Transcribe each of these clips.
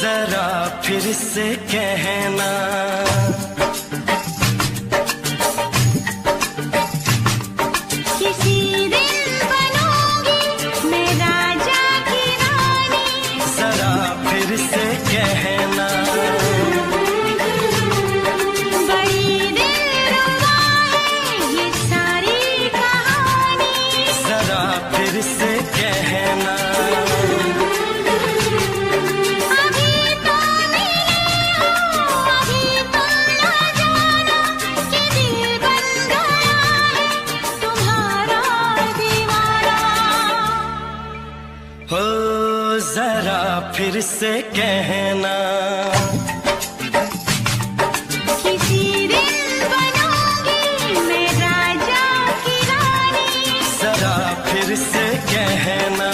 जरा फिर से कहना, किसी दिन बनूंगी मैं राजा की रानी। जरा फिर से कहना, बड़ी दिलरुबा है ये सारी कहानी। जरा फिर से कहना, हो जरा फिर से कहना, किसी दिन बनूंगी मैं राजा की रानी। जरा फिर से कहना,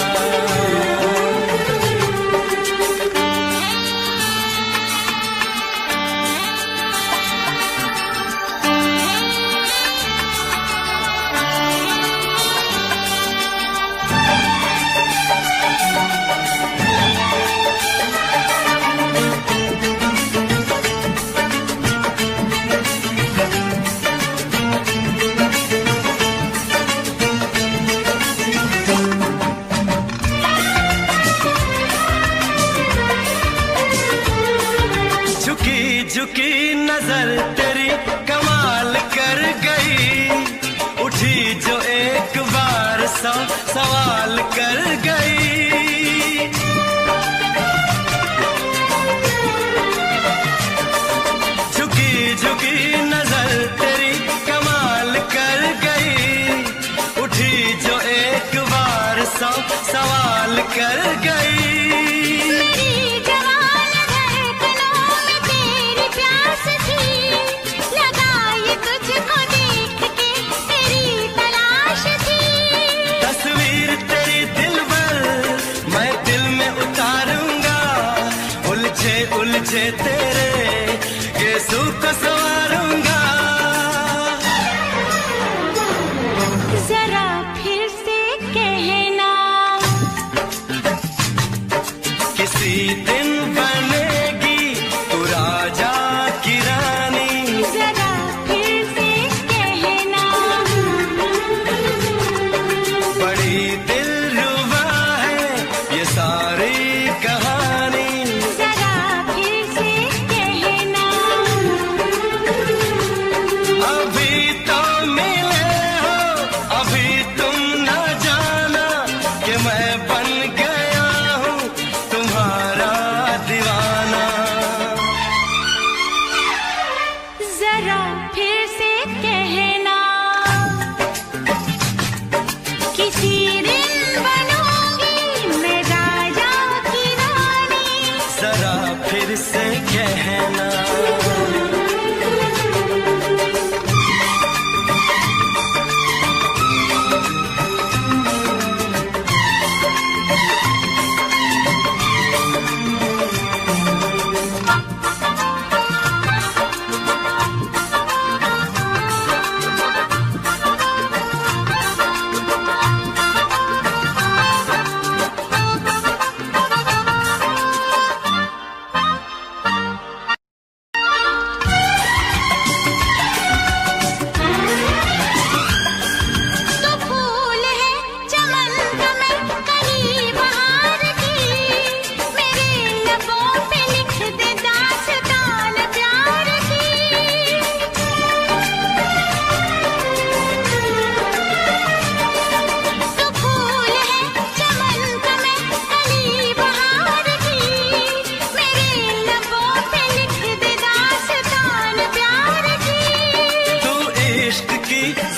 झुकी नजर तेरी कमाल कर गई, उठी जो एक बार सौ सवाल कर गई। झुकी झुकी नजर तेरी कमाल कर गई, उठी जो एक बार सौ सवाल कर गई। उलझे तेरे गेसू को संवारूंगा, जरा फिर से कहना, किसी दिन बनेगी तू राजा की रानी। जरा फिर से कहना, बड़ी दिलरुबा है ये सारी कहानी। अभी तो मिले हो, अभी तुम न जाना कि मैं बन गया हूँ तुम्हारा दीवाना। जरा फिर से कहना, किसी दिन बनूंगी मैं राजा की रानी। जरा फिर से कहना,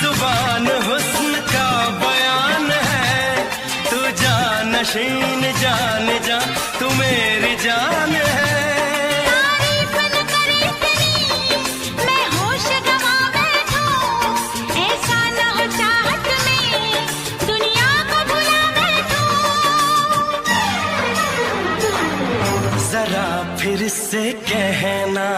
जुबान हुस्न का बयान है, तू जानशीन जान जा तू मेरी जान है। तारीफ न करे तेरी मैं होश गंवा बैठूं, ऐसा न हो चाहत में दुनिया को भुला बैठूं। जरा फिर से कहना,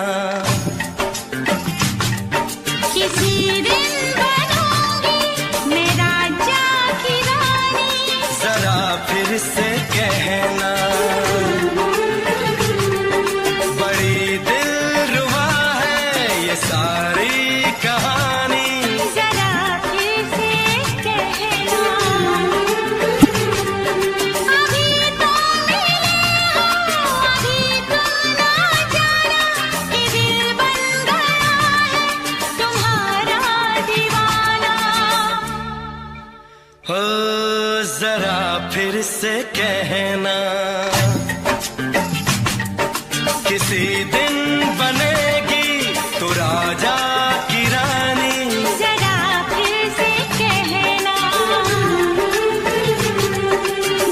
किसी दिन बनूंगी मैं राजा की रानी। जरा फिर से कहना, फिर से कहना, किसी दिन बनेगी तू राजा की रानी। जरा फिर से कहना,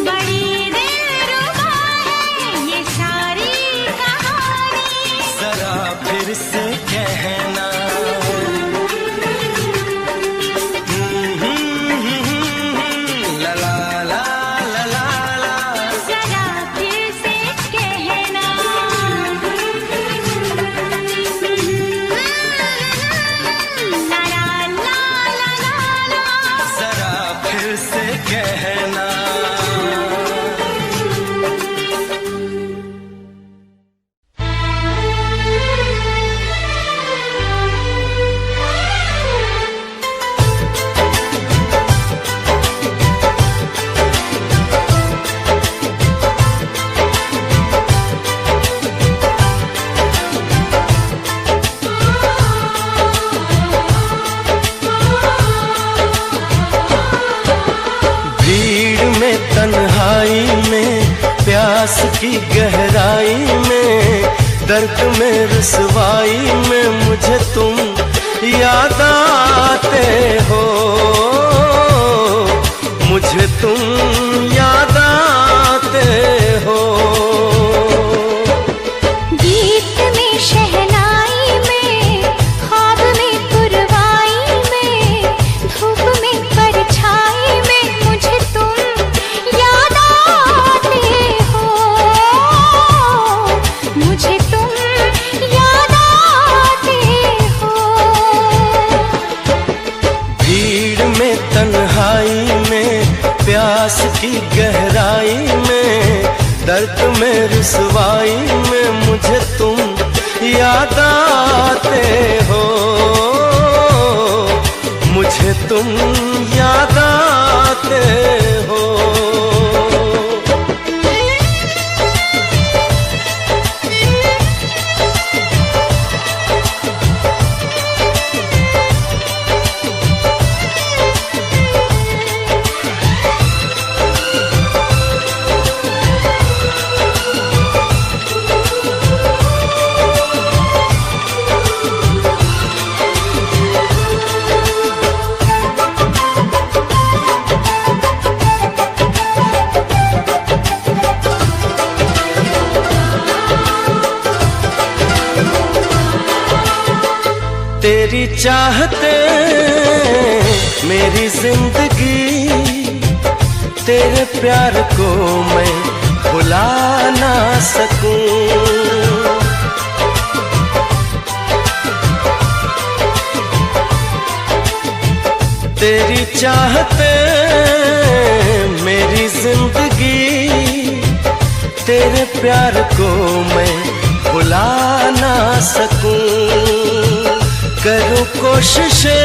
बड़ी दिलरुबा है ये सारी कहानी। जरा फिर से कहना, ला ला ला ला ला ला। जरा फिर से कहना, ला ला ला ला ला ला। जरा फिर से कहना। भीड़ में तन्हाई में प्यास की गहराई में दर्द में रुसवाई में मुझे तुम याद आते हो, मुझे तुम याद आते हो। गीत में शहनाई में, ख्वाब में पुरवाई में, धूप में परछाई में मुझे तुम याद आते हो, मुझे तुम याद आते हो। भीड़ में तन्हाई में प्यास की गहराई में दर्द में रुसवाई में मुझे तुम याद आते हो, मुझे तुम याद आते हो। तेरी चाहते मेरी जिंदगी, तेरे प्यार को मैं भुला ना सकूं। तेरी चाहते मेरी जिंदगी, तेरे प्यार को मैं भुला ना सकूं। करूं कोशिशें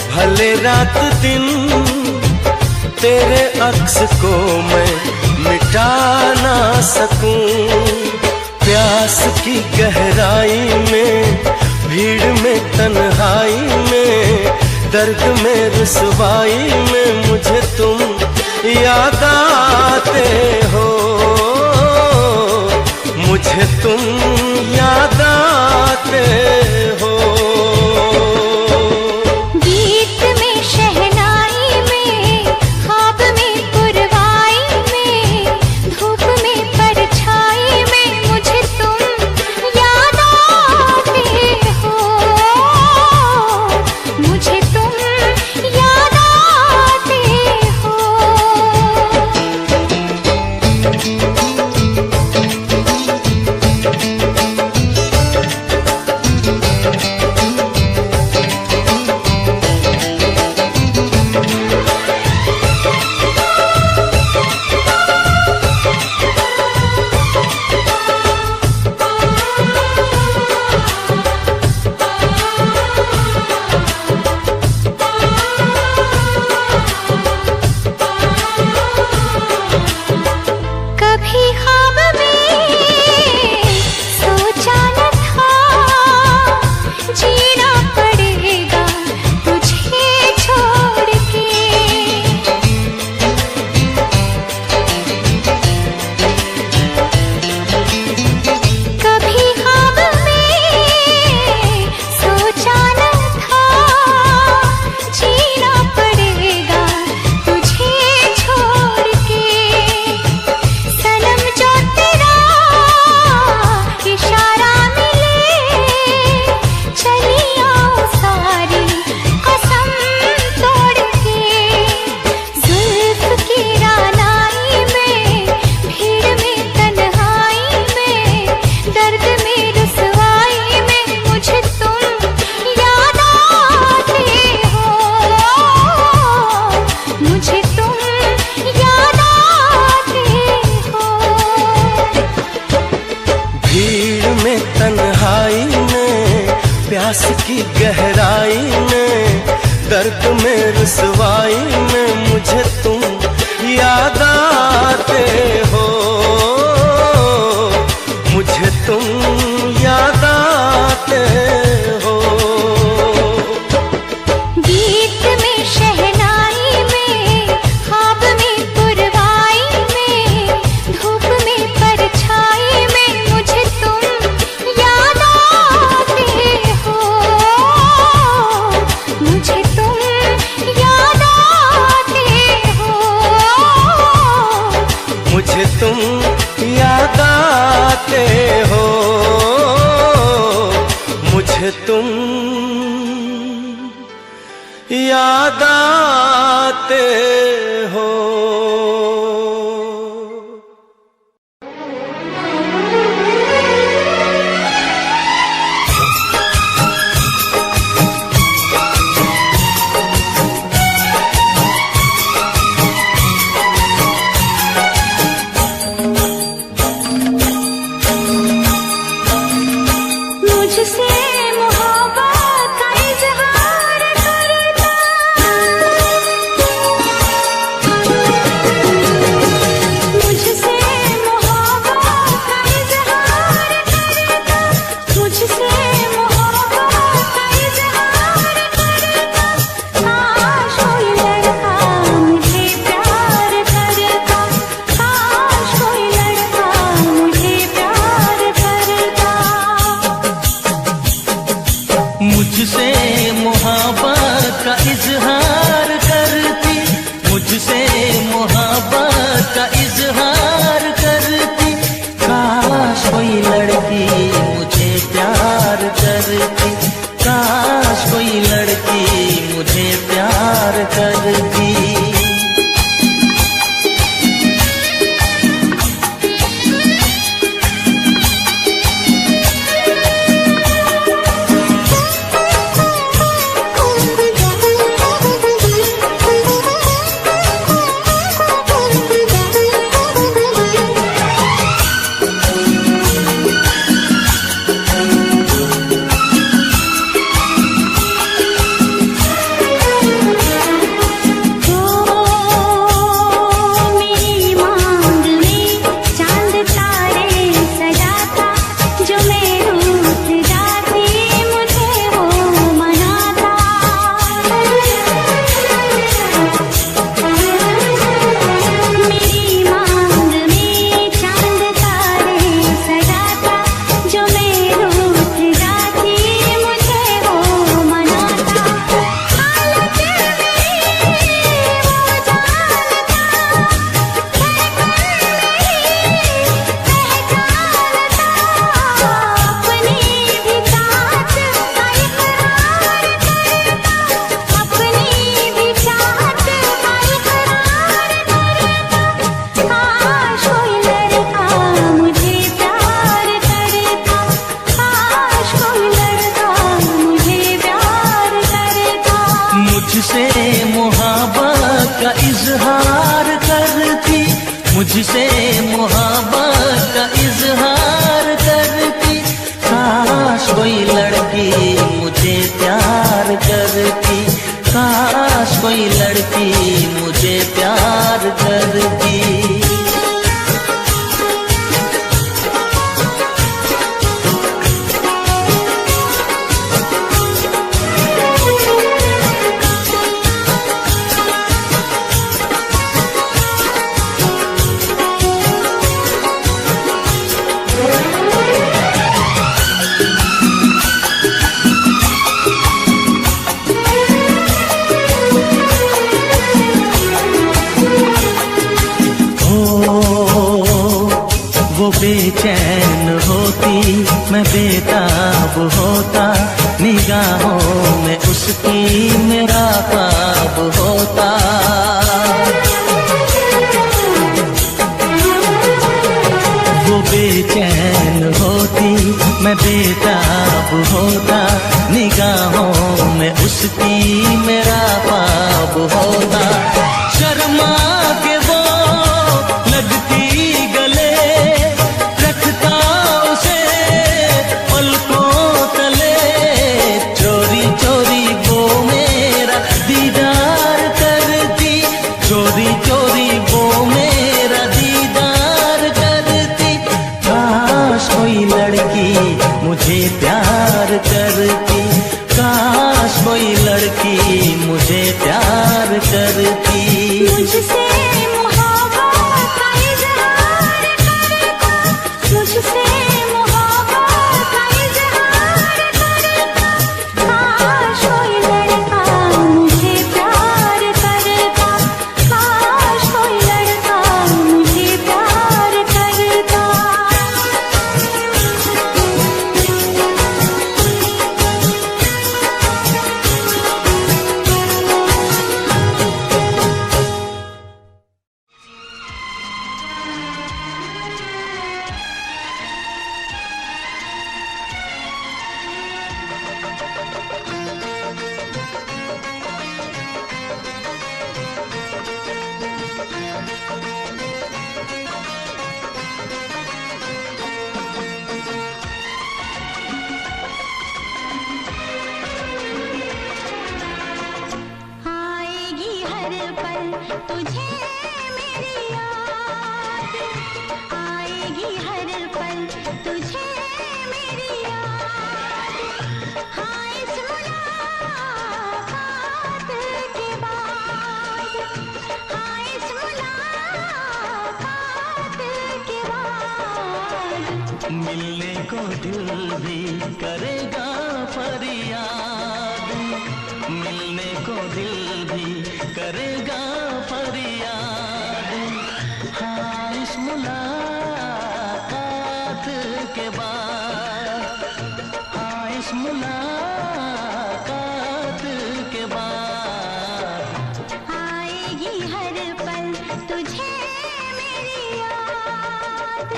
भले रात दिन, तेरे अक्स को मैं मिटा ना सकूं। प्यास की गहराई में, भीड़ में तन्हाई में, दर्द में रुसवाई में मुझे तुम याद आते हो, मुझे तुम याद आते हो। गीत में शहनाई में, ख्वाब में पुरवाई में, धूप में परछाई में मुझे तुम याद आते हो, मुझे तुम याद आते हो। प्यास की गहराई में, दर्द में रुसवाई में मुझे तुम याद आते हो, मुझे तुम याद आते हो। गीत में शहनाई में, ख्वाब में पुरवाई में, धूप में परछाई में मुझे तुम याद आते हो, मुझे तुम याद आते हो, मुझे तुम याद आते हो, मुझे तुम याद आते हो। मुझसे मोहब्बत का इजहार करता, मुझसे मोहब्बत का इजहार करता, मुझसे मोहब्बत का इजहार करता। काश कोई लड़का मुझे प्यार करता, काश कोई लड़का मुझे प्यार करता। मुझसे मोहब्बत का इजहार करती, मुझसे मोहब्बत का इजहार करती। काश कोई लड़की मुझे प्यार करती, काश कोई लड़की मुझे प्यार करती। मेरी मांग में चांद तारे सजाता, जो मैं रूठ जाती मुझे वो मनाता। मेरी मांग में चांद तारे सजाता, जो मैं रूठ जाती मुझे वो मनाता। हालत मेरी वो जानता, अपनी भी चाहत का इकरार करता, अपनी भी चाहत का इकरार करता। काश कोई लड़का मुझे प्यार करता, काश कोई लड़का मुझे प्यार करता। मुझसे मोहब्बत का इजहार करती, मुझसे मोहब्बत का इजहार करती। काश कोई लड़की मुझे प्यार करती, काश कोई लड़की मुझे प्यार करती। वो बेचैन होती, मैं बेताब होता, निगाहों में उसकी मेरा ख्वाब होता। वो बेचैन होती, मैं बेताब होता, निगाहों में उसकी मेरा ख्वाब होता। शर्मा के वो लगती गले, रखता उसे पलकों तले, कोई लड़की मुझे प्यार करती, काश कोई लड़की मुझे प्यार करती। मुझसे मोहब्बत का इज़हार करता, मुझसे मोहब्बत का इज़हार करता, काश कोई लड़का मुझे प्यार करता, काश कोई लड़का मुझे प्यार करता। आएगी हर पल तुझे मेरी याद, आएगी हर पल तुझे मेरी याद। हाँ इस मुलाकात के बाद, हाँ इस मुलाकात के बाद, मिलने को दिल भी करेगा फरियाद, मिलने को दिल भी करेगा फरियाद। हाँ इस मुलाकात के बाद, हाँ इस मुलाकात के बाद, आएगी हर पल तुझे मेरी याद।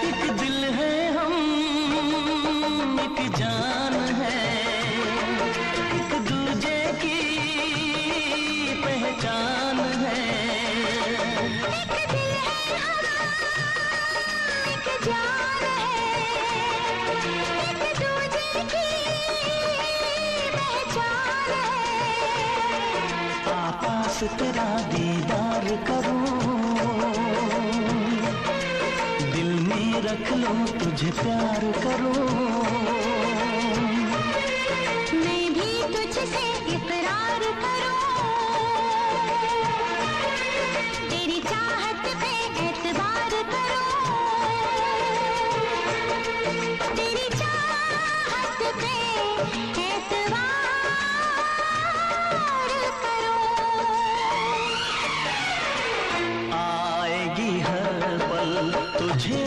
एक दिल है हम, एक जान है, एक दूजे की पहचान है। एक जान है, एक दूजे की पहचान है। पास तेरा दीदार करूं, दिल में रख लूं तुझे प्यार करूं। मैं भी तुझसे इकरार करूं, तेरी चाहत पे एतबार करूं, तेरी चाहत पे एतबार करूं। आएगी हर पल तुझे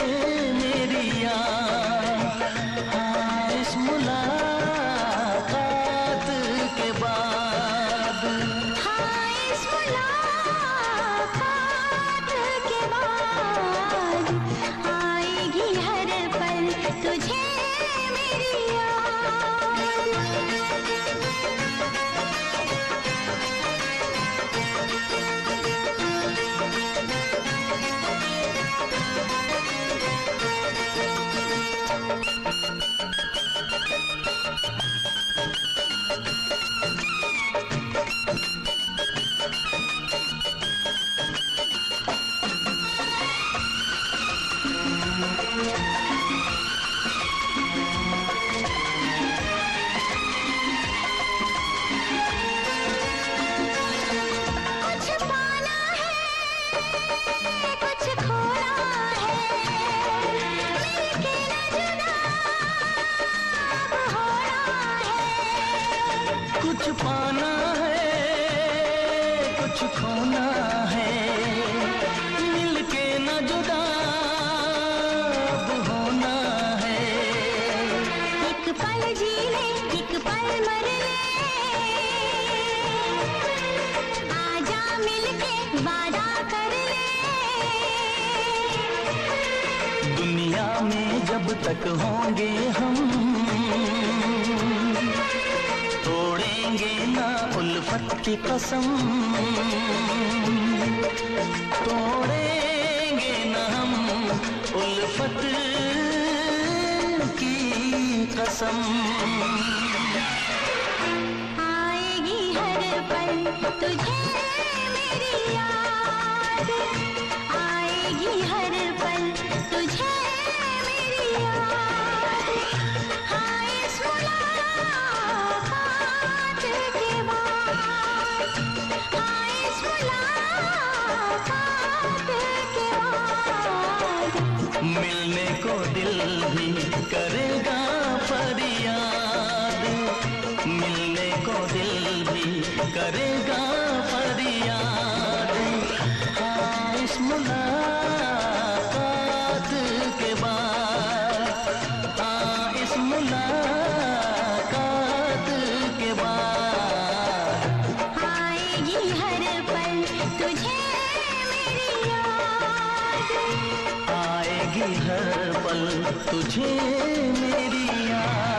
मेरी याद, हाँ इस मुलाकात के बाद, हाँ इस मुलाकात के बाद, आएगी हर पल तुझे मेरी याद। कुछ पाना है, कुछ खोना है, मिलके न जुदा अब होना है। कुछ पाना है, कुछ खोना है, मिलके न जुदा अब होना है। एक पल जी ले, एक पल मर ले, आजा मिलके वादा कर ले। दुनिया में जब तक होंगे हम, मोहब्बत की कसम, तोड़ेंगे न हम उल्फत की कसम। आएगी हर पल तुझे मेरी याद, आएगी हर पल तुझे मेरी याद। हाँ इस मुलाकात के बाद, हाँ इस मुलाकात के बाद, मिलने को दिल भी करेगा फरियाद, मिलने को दिल भी करेगा फरियाद। हाँ इस मुलाकात के बाद, हाँ इस मुलाकात के बाद, आएगी हर पल तुझे मेरी याद। आएगी हर पल तुझे मेरी याद।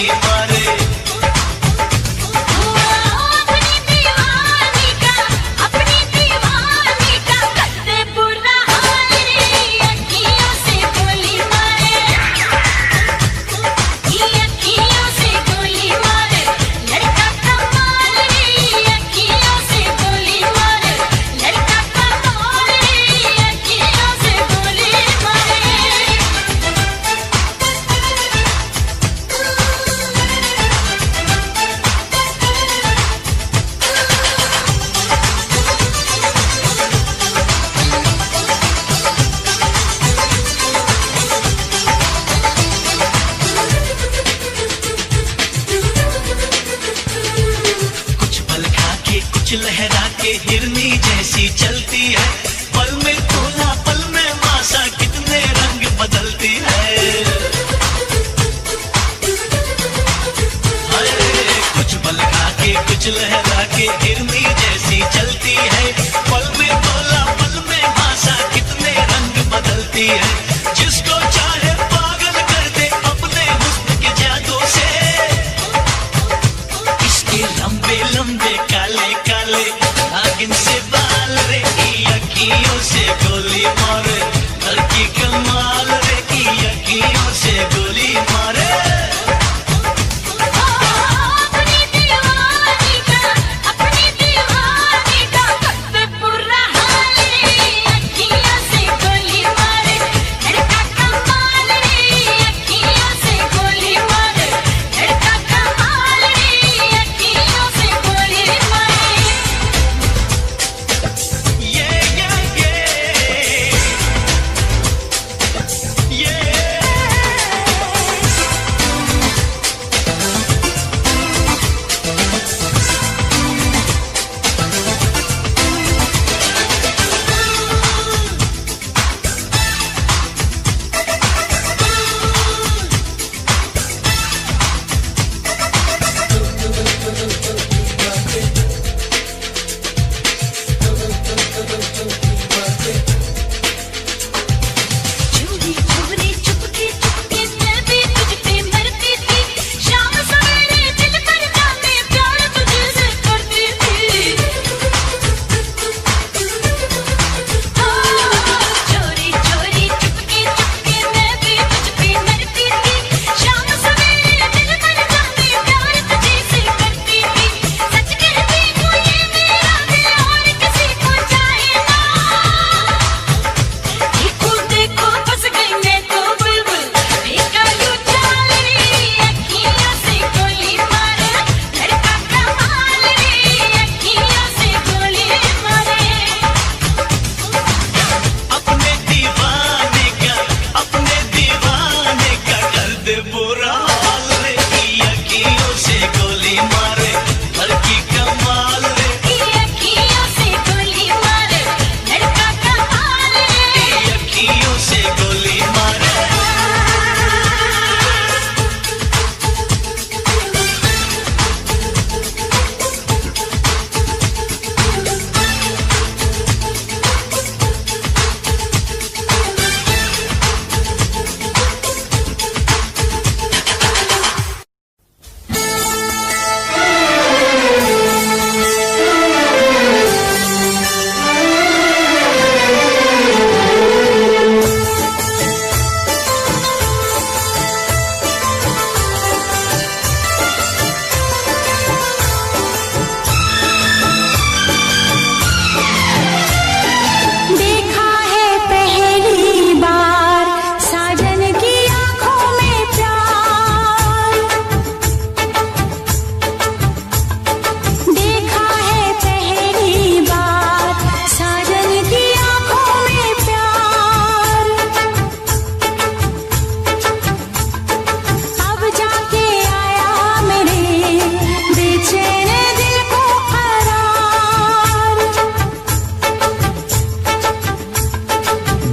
गोली मारे। कुछ लहरा के हिरनी जैसी चलती है, पल में तोला पल में मासा कितने रंग बदलती है। कुछ पल खा के कुछ लहरा के हिरनी जैसी चलती है, पल में तोला पल में मासा कितने रंग बदलती है। जिसको चाहे पागल कर दे अपने हुस्न के जादू से, इसके लंबे लंबे काले काले नागिन से बाल रे, की अखियों से गोली मारे, लड़की कमाल रे, की अखियों से गोली मारे।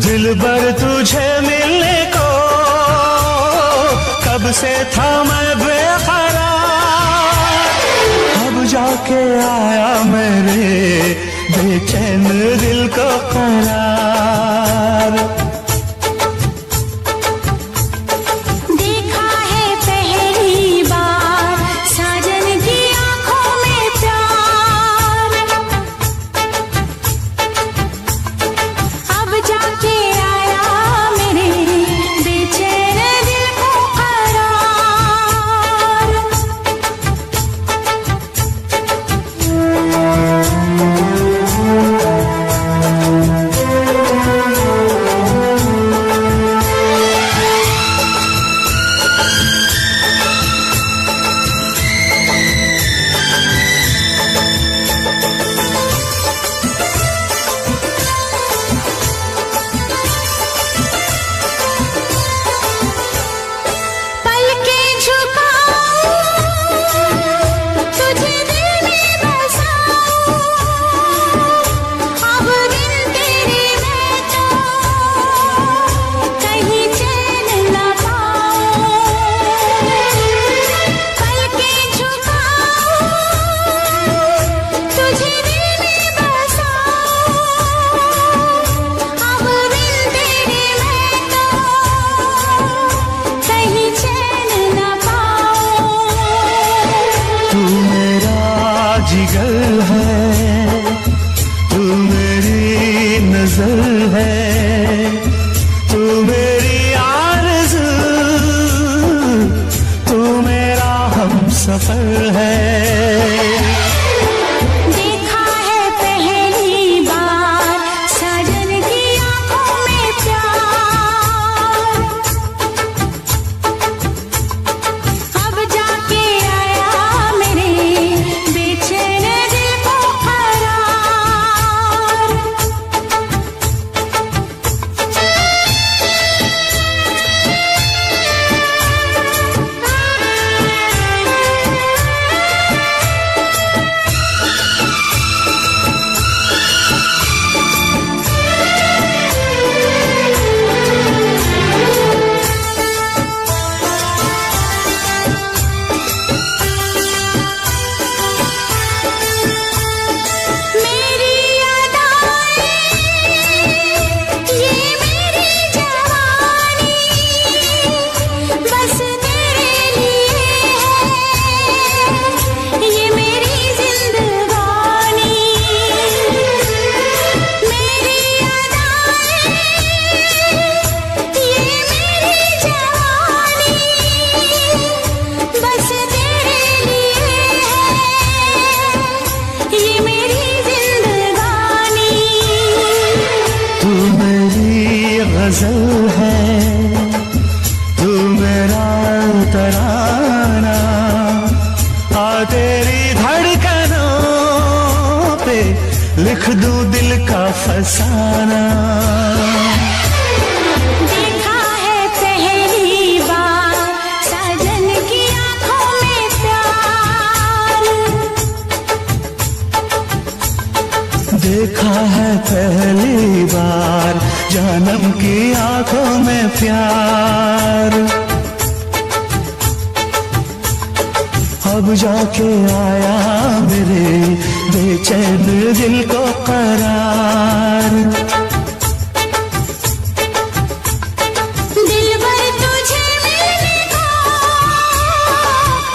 दिलबर तुझे मिलने को कब से था मैं बेकरार, अब जाके आया मेरे बेचैन दिल को करार। देखा है पहली बार सफर है। देखा है पहली बार साजन की आंखों में प्यार, अब जाके आया मेरे बेचैन दिल को करार। मेरी अदाएं, ये मेरी जवानी, बस तेरे लिए है ये मेरी जिंदगानी। मेरी अदाएं, ये मेरी जवानी, बस तेरे लिए है ये मेरी जिंदगानी। तू मेरी गजल है, तू मेरा तराना, आ तेरी धड़कनों पे लिख दूं दिल का फसाना। देखा है पहली बार साजन की आंखों में प्यार, देखा है पहली बार जन्म की आंखों में प्यार, अब जाके आया मेरे बेचैन दिल को करार। दिलबर तुझे मिलने को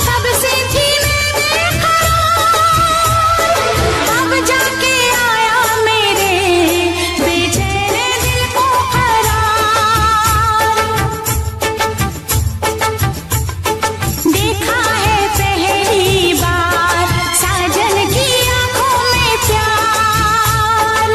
कब से थी मैं बेकरार, अब जाके आया मेरे बेचैन दिल को करार। देखा है पहली बार साजन की आंखों में प्यार,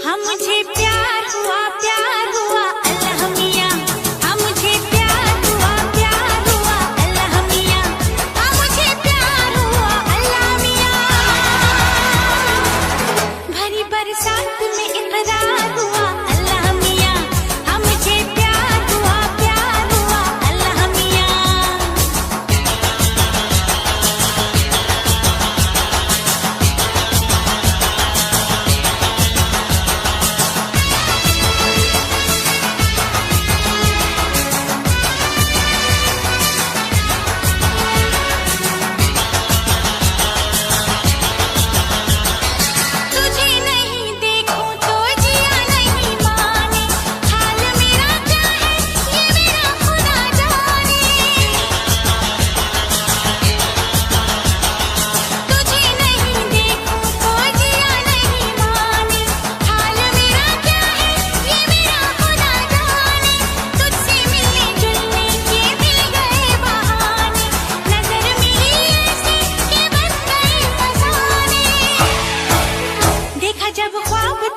हम मुझे प्यार हुआ अल्लाह मियां, हम मुझे प्यार हुआ अल्लाह मियां, हम मुझे प्यार हुआ अल्लाह मियां। भरी बरसात में इकरार हुआ अल्लाह मियां, हम मुझे प्यार हुआ अल्लाह मियां। तुझे नहीं देखूं तो जिया नहीं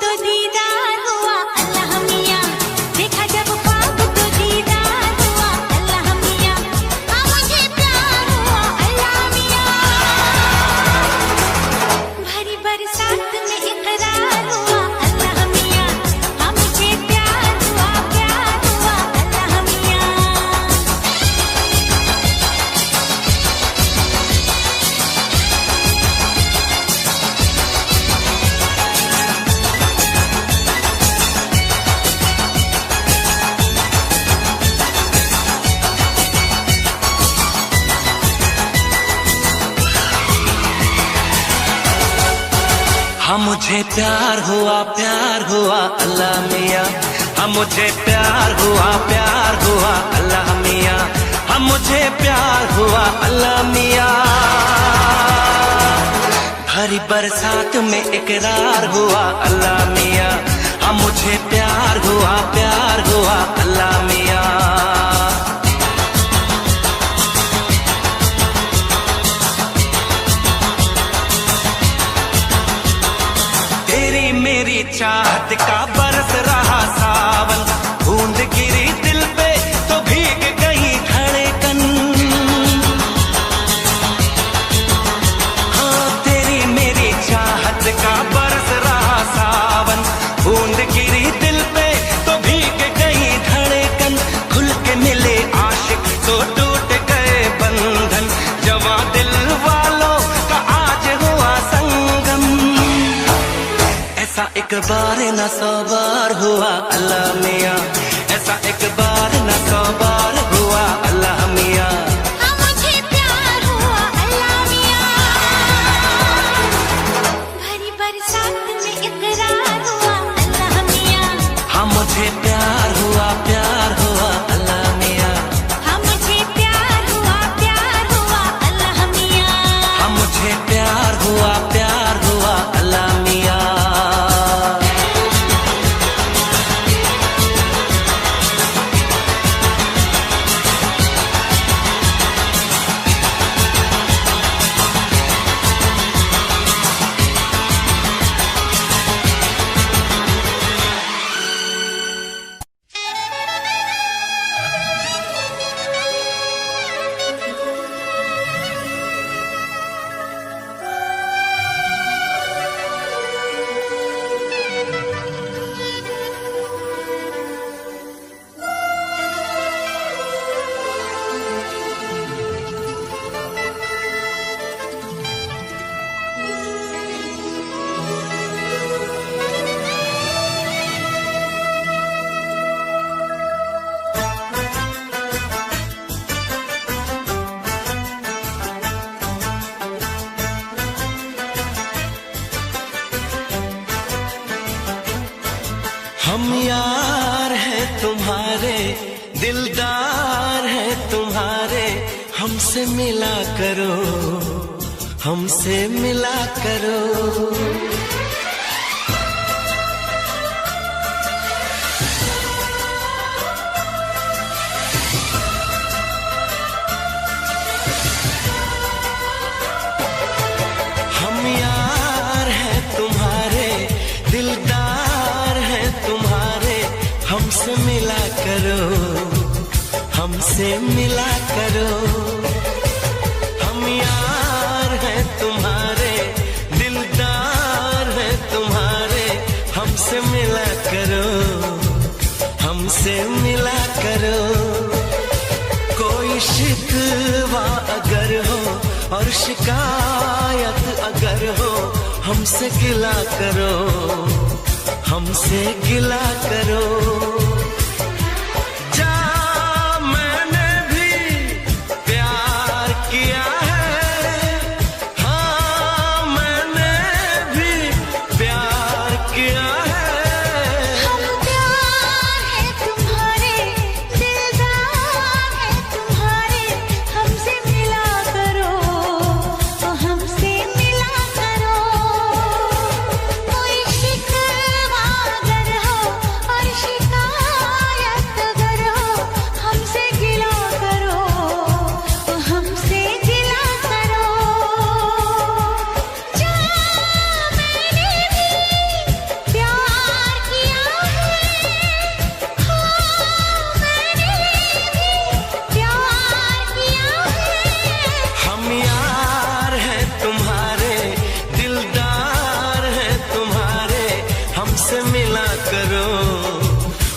तो दीदार हुआ अल्लाह मियां, देखा जब ख्वाब तो दीदार हुआ अल्लाह मियां, हाँ मुझे प्यार हुआ अल्लाह मियां। भरी बरसात में इकरार हुआ अल्लाह मियां, हाँ मुझे प्यार हुआ अल्लाह मियां। हाँ मुझे प्यार हुआ अल्लाह मियाँ, हाँ मुझे प्यार हुआ अल्लाह मियाँ, हाँ मुझे प्यार हुआ अल्लाह मियाँ। भरी बरसात में इकरार हुआ अल्लाह मियाँ, हाँ मुझे प्यार हुआ अल्लाह मियाँ। मेरी चाहत का बरस रहा सावन, बूंद गिरी दिल पे तो भीग गई धड़कन। हाँ तेरी मेरी चाहत का बरस रहा सावन, बूंद गिरी दिल पे तो भीग गई धड़कन। खुल के मिले आशिक तो टूट गए बंधन, जवां दिल वालों का आज हुआ संगम। ऐसा एक बार न 100 बार हुआ अल्लाह मियाँ, ऐसा एक बार न 100 बार हुआ अल्लाह मियाँ। हाँ मुझे प्यार हुआ अल्लाह मियाँ, भरी बरसात में इकरार हुआ अल्लाह मियाँ, हाँ मुझे प्यार हुआ अल्लाह मियाँ, हाँ मुझे प्यार हुआ अल्लाह मियाँ, हाँ मुझे प्यार हुआ अल्लाह मियाँ। हम यार हैं तुम्हारे, दिलदार हैं तुम्हारे, हमसे मिला करो, हमसे मिला करो। हम यार हैं तुम्हारे, दिलदार हैं तुम्हारे, हमसे मिला करो, हमसे मिला करो। हम यार हैं तुम्हारे, दिलदार हैं तुम्हारे, हमसे मिला करो, हमसे मिला करो। कोई शिकवा अगर हो और शिकायत अगर हो, हमसे गिला करो, हमसे गिला करो। जा मैंने भी प्यार किया है, हाँ मैंने भी प्यार किया है। हम प्यार है तुम्हारे, दिलदार है तुम्हारे, हमसे मिला करो, हमसे मिला करो। कोई शिकवा अगर हो और शिकायत हमसे मिला करो,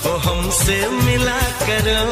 ओ हमसे मिला करो।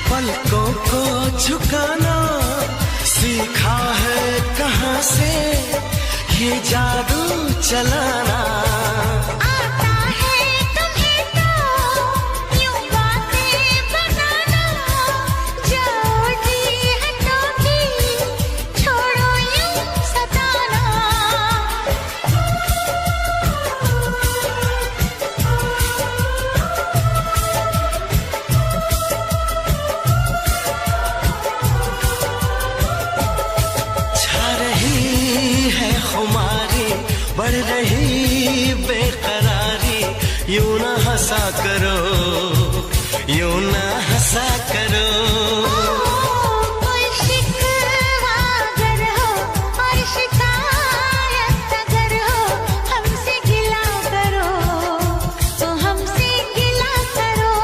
पलकों को झुकाना सीखा है कहाँ से ये जादू चलाना। आता है तुम्हें तो यूं बातें बनाना, जाओ जी हटो जी छोड़ो यूं सताना। खुमारी बढ़ रही बेकरारी, यूं ना हंसा करो, यूं ना हंसा करो। कोई शिकवा अगर हो और शिकायत अगर हो, हमसे गिला करो, तो हमसे गिला करो।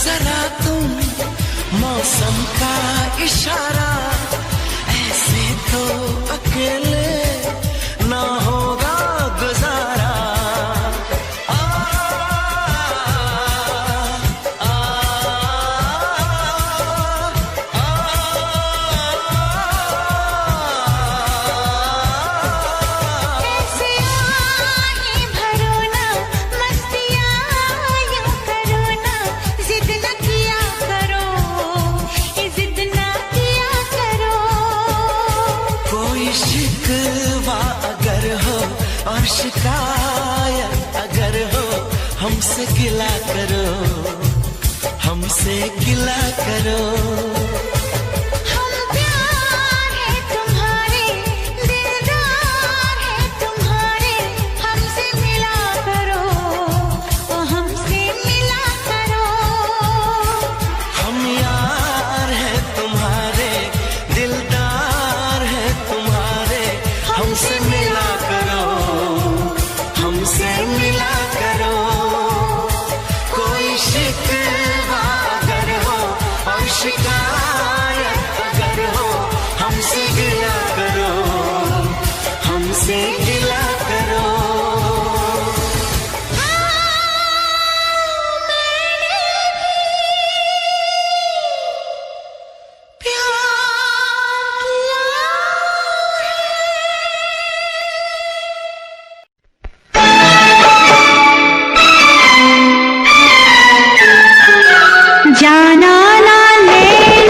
जरा तुम मौसम का इशारा, ऐसे तो अकेले ना होगा गुजारा। शिकवा अगर हो और शिकायत अगर हो, हमसे गिला करो, हमसे गिला करो। हम प्यार है तुम्हारे, दिलदार है तुम्हारे, हमसे मिला करो, ओ हमसे मिला करो। हम यार है तुम्हारे, दिलदार है तुम्हारे, हमसे मिला करो, हमसे मिला करो। कोई शिकवा अगर हो और शिकायत अगर हो, हमसे गिला करो, हमसे गिला करो। जाना ना ले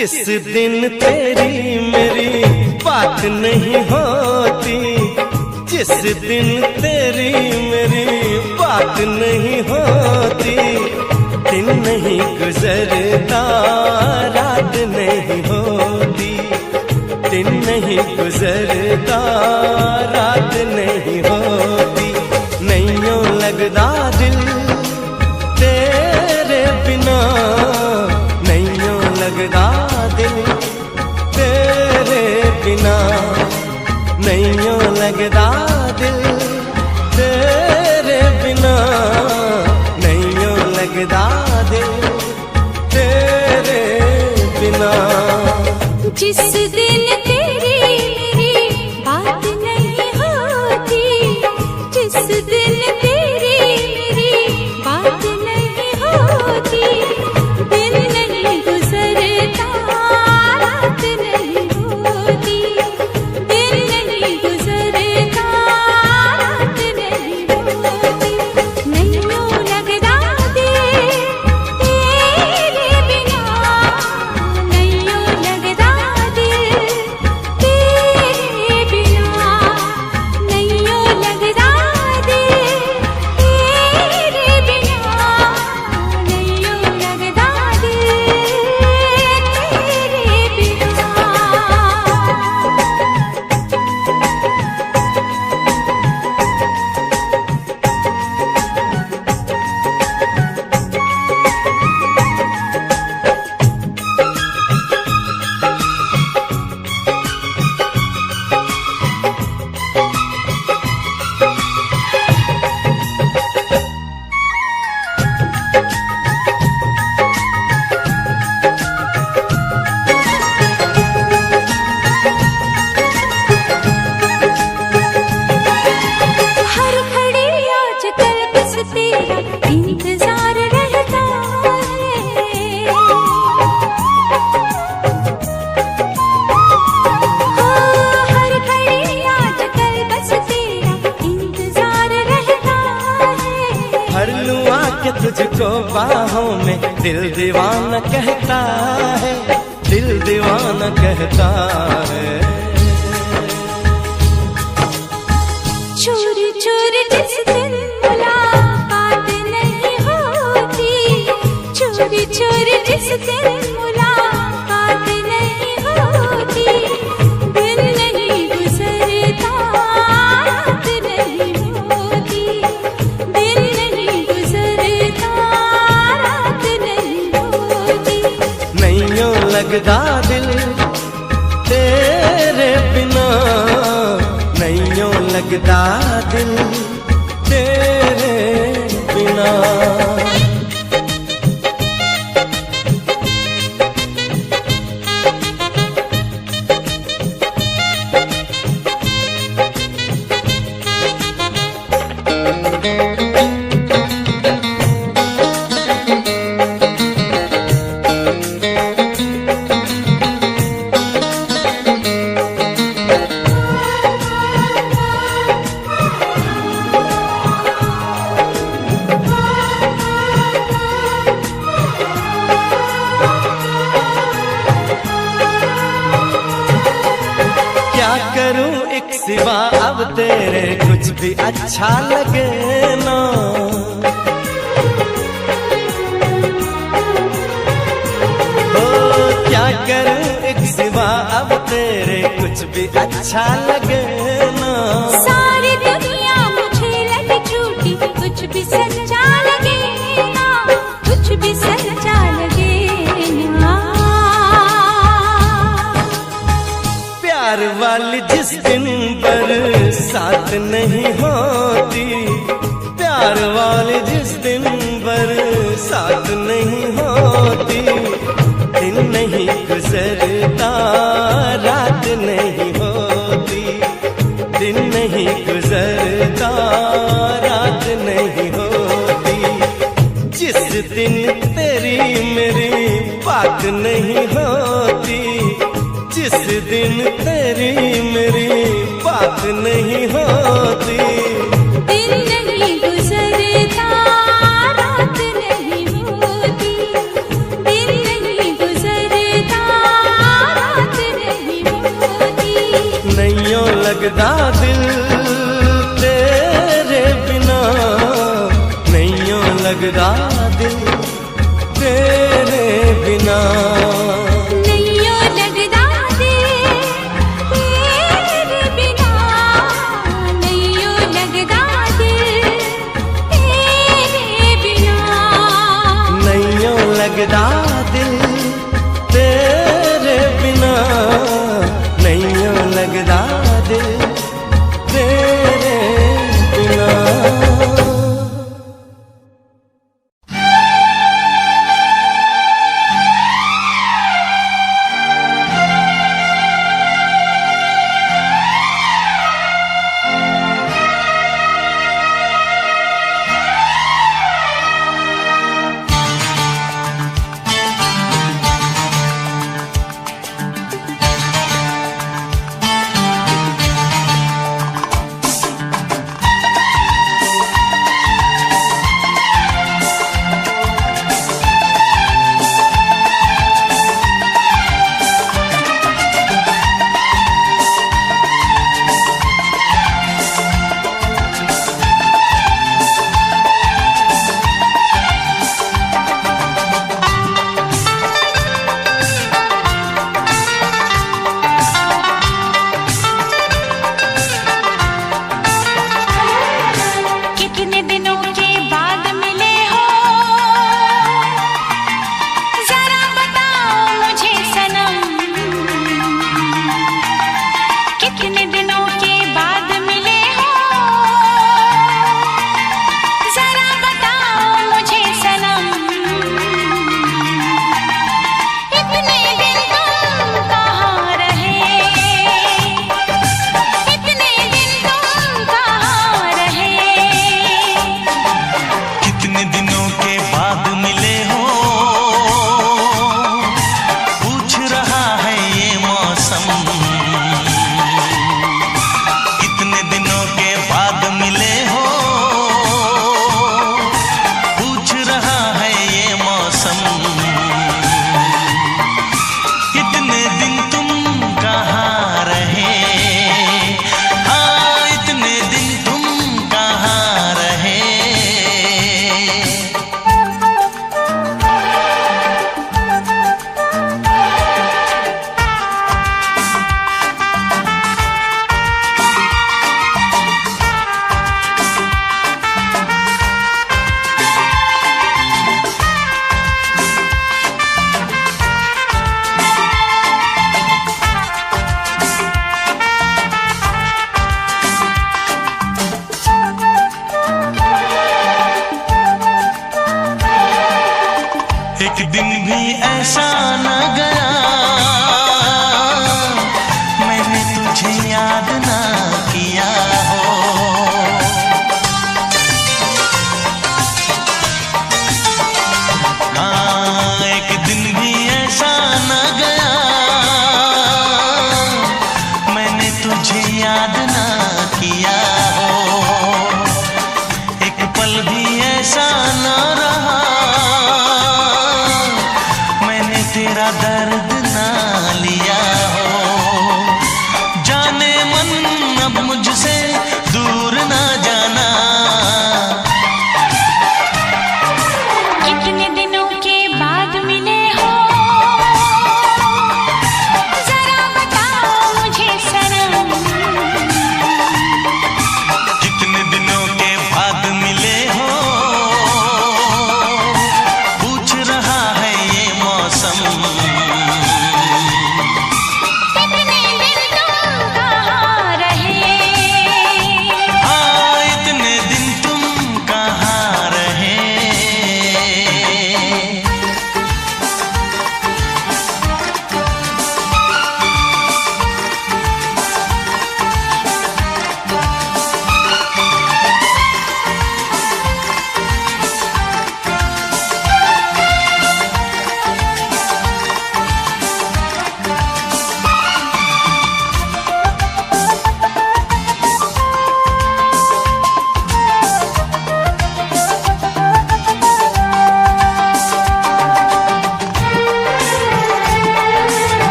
जिस दिन तेरी मेरी बात नहीं होती, जिस दिन तेरी मेरी बात नहीं होती, दिन नहीं गुजरता रात नहीं होती, दिन नहीं गुजरता रात नहीं होती, नहीं यूं लगदा दिल तेरे बिना, नहीं यूं लगदा दिल तेरे बिना, नहीं यूं लगदा दिल तेरे बिना, नहीं यूं लगदा दिल तेरे बिना। जिस दिन तेरी मेरी बात नहीं होती, जिस दिन तेरी मेरी बात नहीं होती, दिन नहीं गुजरता रात नहीं होती, दिन नहीं गुजरता रात नहीं होती, नहीं यूं लगदा दिल तेरे बिना, नहीं यूं लगदा दिल तेरे बिना, नहीं यूं लगदा दिल तेरे बिना, नहीं यूं लगदा दिल तेरे बिना। हर घड़ी आजकल बस तेरा इंतजार रहता है, हर घड़ी आजकल बस तेरा इंतजार रहता है। भर लूं आके तुझको बाहों में, दिल दीवाना कहता है, दिल दीवाना कहता है। चोरी चोरी जिस दिन मुलाकात नहीं होती, चोरी चोरी जिस दिन मुलाकात नहीं होती, दिन नहीं गुजरता रात नहीं होती, दिन नहीं गुजरता रात नहीं होती, नहीं यूं लगदा दिल तेरे बिना, नहीं यूं लगदा दिल तेरे बिना। क्या करूं एक सिवा अब तेरे कुछ भी अच्छा लगे ना, ओ क्या करूं एक सिवा अब तेरे कुछ भी अच्छा लगे ना। सारी दुनिया मुझे लगे झूठी, कुछ भी सच्चा लगे ना, कुछ भी सच्चा लगे ना। प्यार वाली जिस दिन बरसात नहीं होती, प्यार वाली जिस दिन बरसात नहीं होती, दिन नहीं गुजरता रात नहीं होती, दिन नहीं गुजरता रात नहीं होती, जिस दिन तेरी मेरी बात नहीं होती, जिस दिन तेरी मेरी बात नहीं होती, दिन नहीं गुजरता रात नहीं होती, दिन नहीं गुजरता लगदा दिल तेरे बिना, नहीं यूं लगदा दिल तेरे बिना। नहीं यूं लगदा दिल तेरे बिना, नहीं यूं लगदा दिल तेरे बिना। नहीं यूं लगदा दिल तेरे बिना, नहीं यूं लगदा दिल तेरे बिना। कितने दिन तुम कहाँ रहे।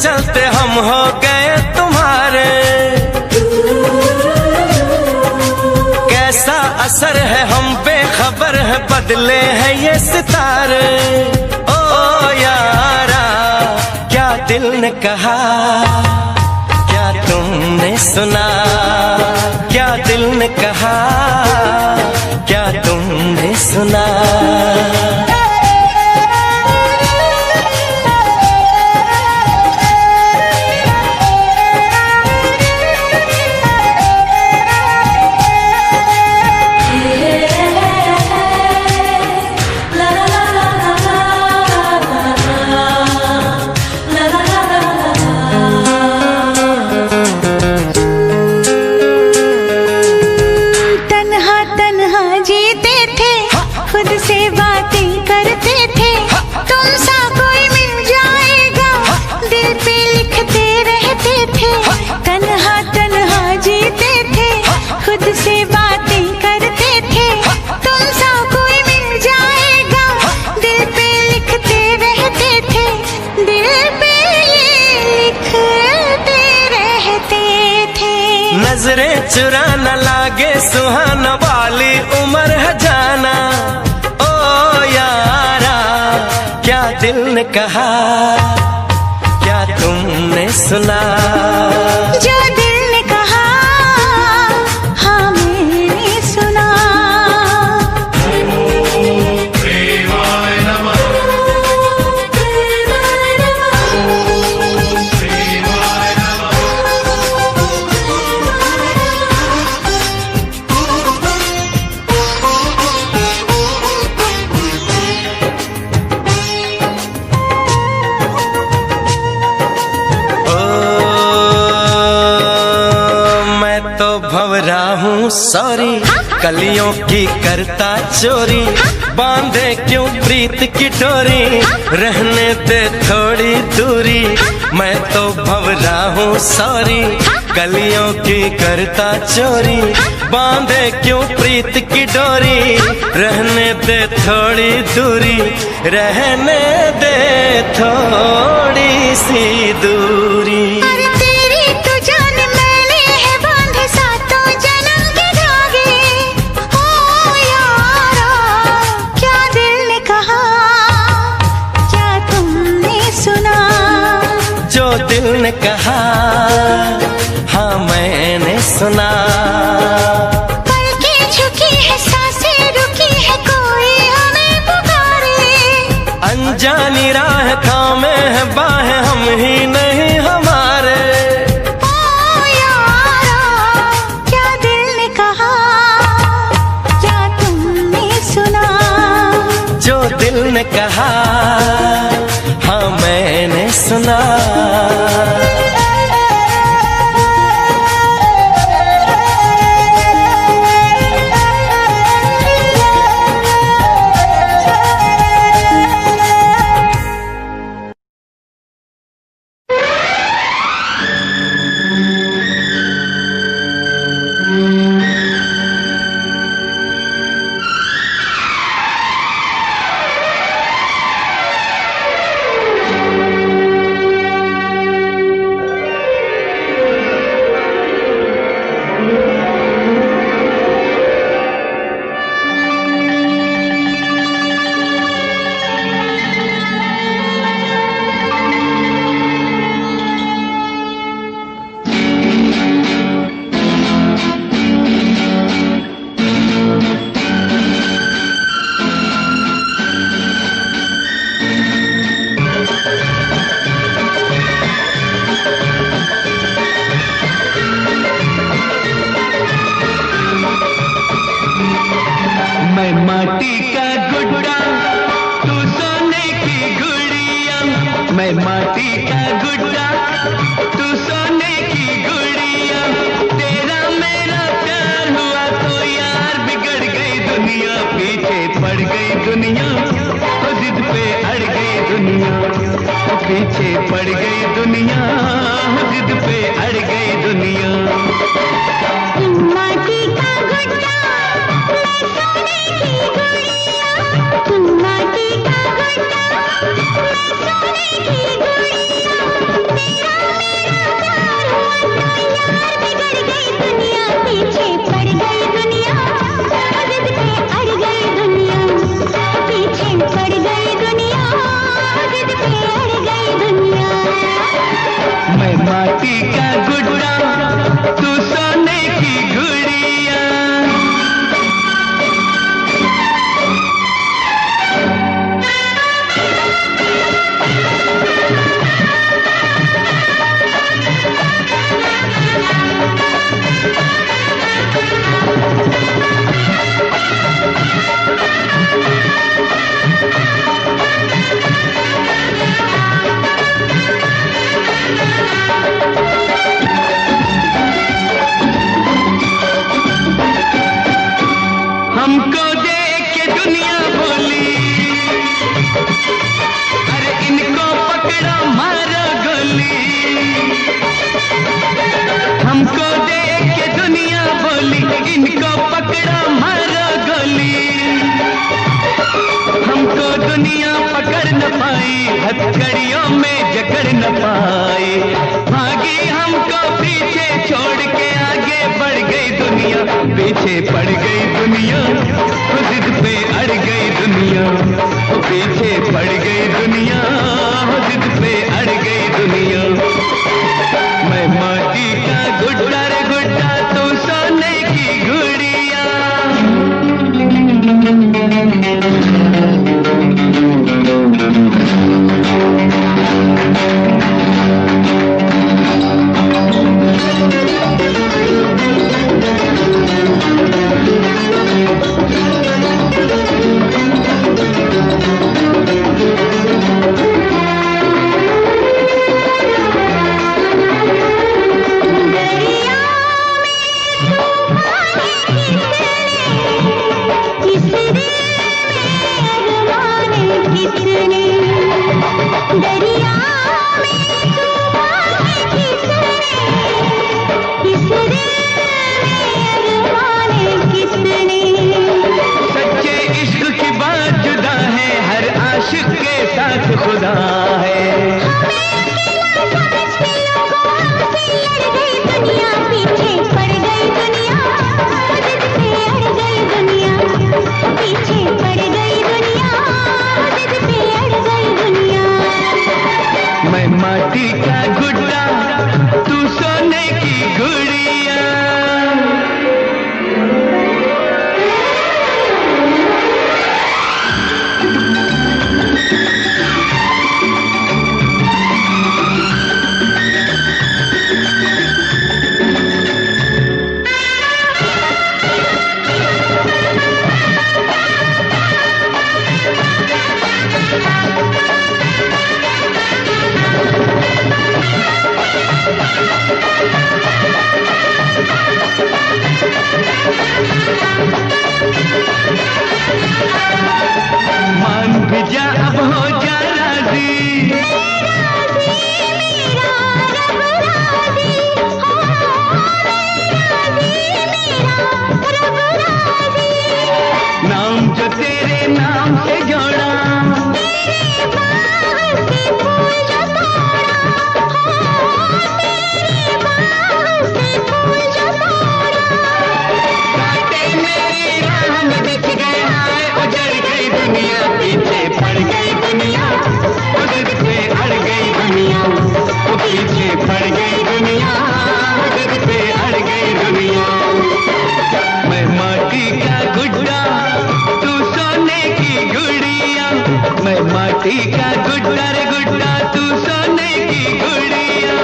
चलते हम हो गए तुम्हारे। कैसा असर है हम बेखबर है, बदले हैं ये सितारे। ओ यारा क्या दिल ने कहा, क्या तुमने सुना, क्या दिल ने कहा, क्या तुमने सुना। नजरें चुरा न लागे सुहाना वाली उम्र है जाना। ओ यारा क्या दिल ने कहा, क्या तुमने सुना। जो दिल ने कहा हाँ मैंने सुना। भंवरा हूँ सॉरी, कलियों की करता चोरी, बांधे क्यों प्रीत की डोरी, रहने दे थोड़ी दूरी। मैं तो भंवरा हूँ सॉरी, कलियों की करता चोरी, बांधे क्यों प्रीत की डोरी, रहने दे थोड़ी दूरी, रहने दे थोड़ी सी दूरी। दिल ने कहा हाँ मैंने सुना। पलकें झुकी है सांसें रुकी है कोई हमें पुकारे। अनजानी राह थामे है बाहें हम ही नहीं हमारे। ओ यारा क्या दिल ने कहा, क्या तुमने सुना। जो दिल ने कहा हाँ मैंने सुना। पीछे पड़ गई दुनिया, जिद पे अड़ गई दुनिया। माटी का गुड्डा मैं सोने की गुड़िया, माटी का गुड्डा मैं सोने की गुड़िया। पीछे पड़ गई दुनिया, जिद पे अड़ गई दुनिया, पीछे पड़ गई दुनिया, जिद पे अड़ गई दुनिया। मैं माटी का गुड्डा रे गुड्डा, तू सोने की गुड़िया। खुदा है दुनिया पीछे पड़ गई दुनिया, जिद पे अड़ गई दुनिया, पीछे पड़ गई दुनिया, जिद पे अड़ गई दुनिया। मैं माटी का गुड्डा, तू सोने की गुड़िया। मान भी जा, अब हो जा राजी, नाम जो तेरे नाम से जोड़ा, पीछे पड़ गई दुनिया, जिद पे अड़ गई दुनिया, पीछे पड़ गई दुनिया, जिद पे अड़ गई दुनिया। मैं माटी का गुड्डा, तू सोने की गुड़िया। मैं माटी का गुड्डा रे गुड्डा, तू सोने की गुड़िया।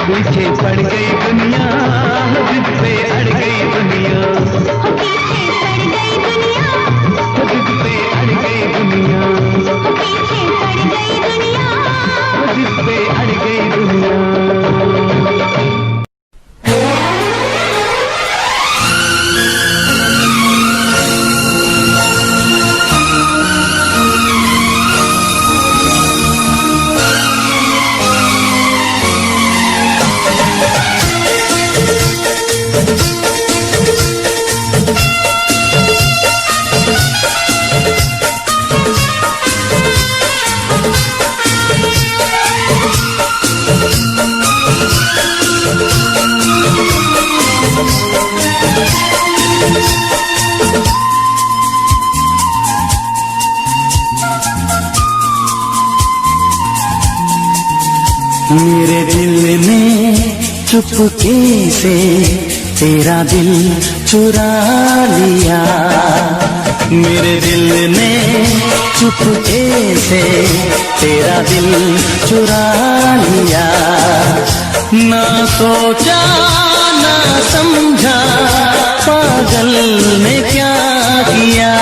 पीछे पड़ गई दुनिया, जिद पे अड़ गई दुनिया, पीछे पड़ गई दुनिया, जिद पे अड़ गई दुनिया, पीछे पड़ गई दुनिया, जिद पे अड़ गई दुनिया, पीछे पड़ गई दुनिया, जिद पे अड़ गई दुनिया। मेरे दिल ने चुपके से तेरा दिल चुरा लिया, मेरे दिल ने चुपके से तेरा दिल चुरा लिया। ना सोचा ना समझा, पागल ने क्या किया।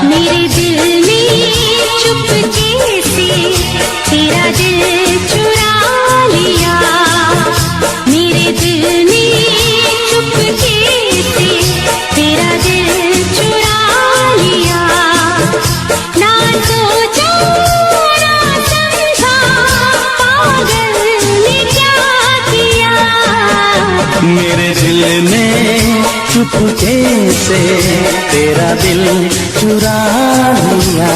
मेरे दिल ने चुपके से तेरा दिल चुरा लिया, मेरे दिल ने चुपके से तेरा दिल चुरा लिया। ना सोचा ना समझा, पागल ने क्या किया। मेरे दिल ने चुपके से तेरा दिल चुरा लिया।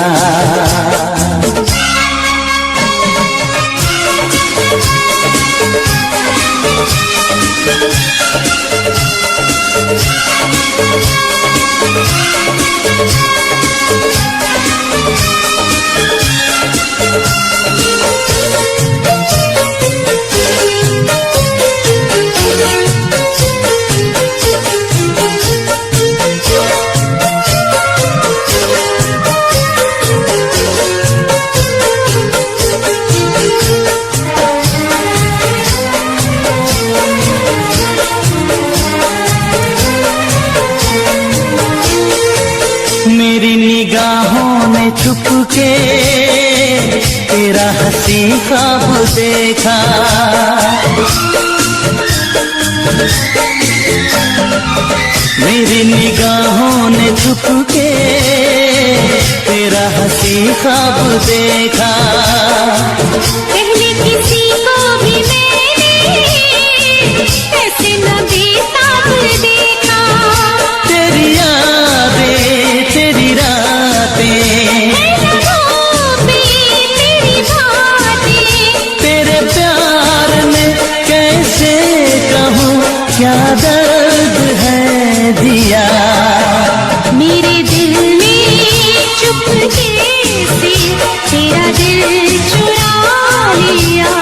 के तेरा हंसी ख्वाब देखा। मेरी निगाहों ने छुप के तेरा हंसी ख्वाब देखा। पहले किसी को भी मैंने ऐसे न बेताब देखा। तेरी यादें तेरी रातें तेरी बातें, तेरे प्यार में कैसे कहूँ क्या दर्द है दिया। मेरे दिल ने चुपके से तेरा दिल चुरा लिया।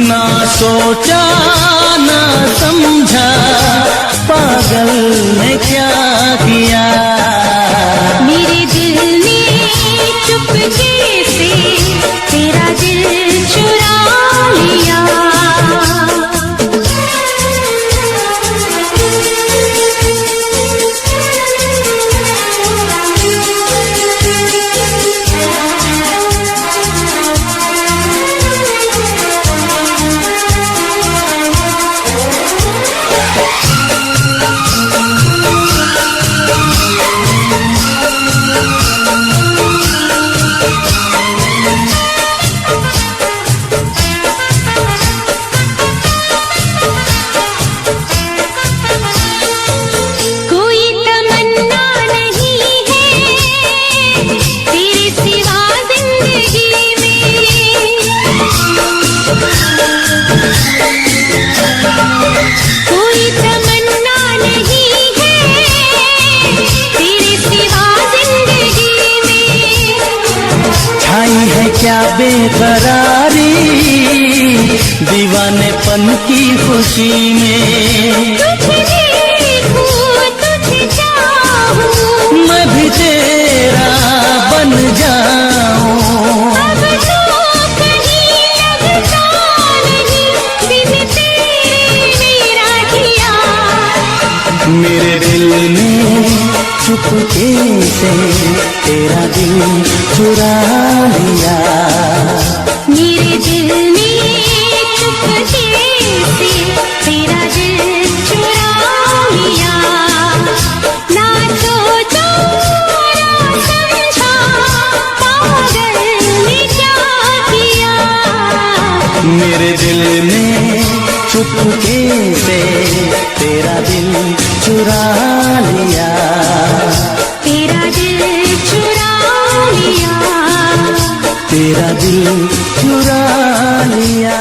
ना सोचा ना समझा पागल ने क्या किया। मेरे दिल ने चुपके से तेरा दिल चुरा लिया। कोई तमन्ना नहीं है तेरे सिवा जिंदगी में। कोई तमन्ना नहीं है तेरे सिवा जिंदगी में। छाई है क्या बेकरारी दीवानेपन की खुशी में। तुझे देखूं तुझे चाहूं, मैं भी तेरा बन जाऊं। अब तो कहीं लगता नहीं बिन तेरे मेरा जिया। मेरे दिल ने चुपके से तेरा दिल चुरा लिया। मेरे दिल ने चुपके से तेरा दिल चुरा लिया। ना सोचा ना समझा पागल ने क्या किया। मेरे दिल ने चुपके से तेरा दिल चुरा लिया। तेरा दिल चुरा लिया। तेरा दिल चुरा लिया।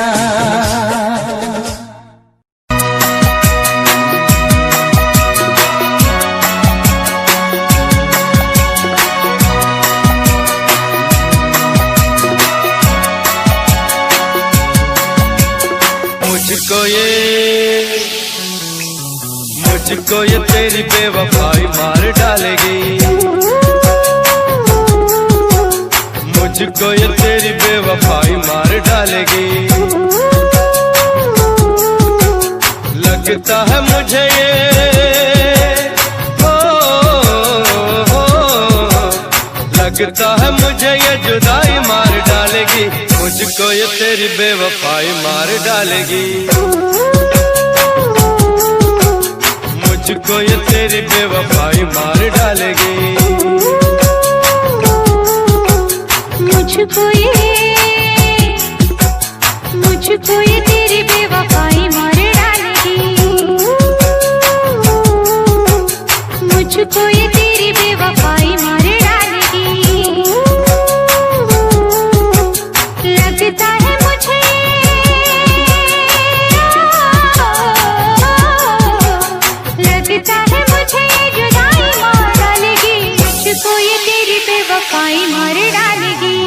मुझको ये तेरी बेवफाई मार डालेगी। मुझको ये तेरी बेवफाई मार डालेगी। लगता है मुझे ये लगता है मुझे ये जुदाई मार डालेगी। मुझको ये तेरी बेवफाई मार डालेगी। मुझको ये तेरी बेवफाई मार डालेगी। मुझको ये तेरी बेवफाई मार डालेगी। मुझको ये तेरी बेवफाई मार डालेगी। लगता है मुझे लगता है मुझे ये जुदाई मार डालेगी। मुझको ये तेरी बेवफाई मार डालेगी।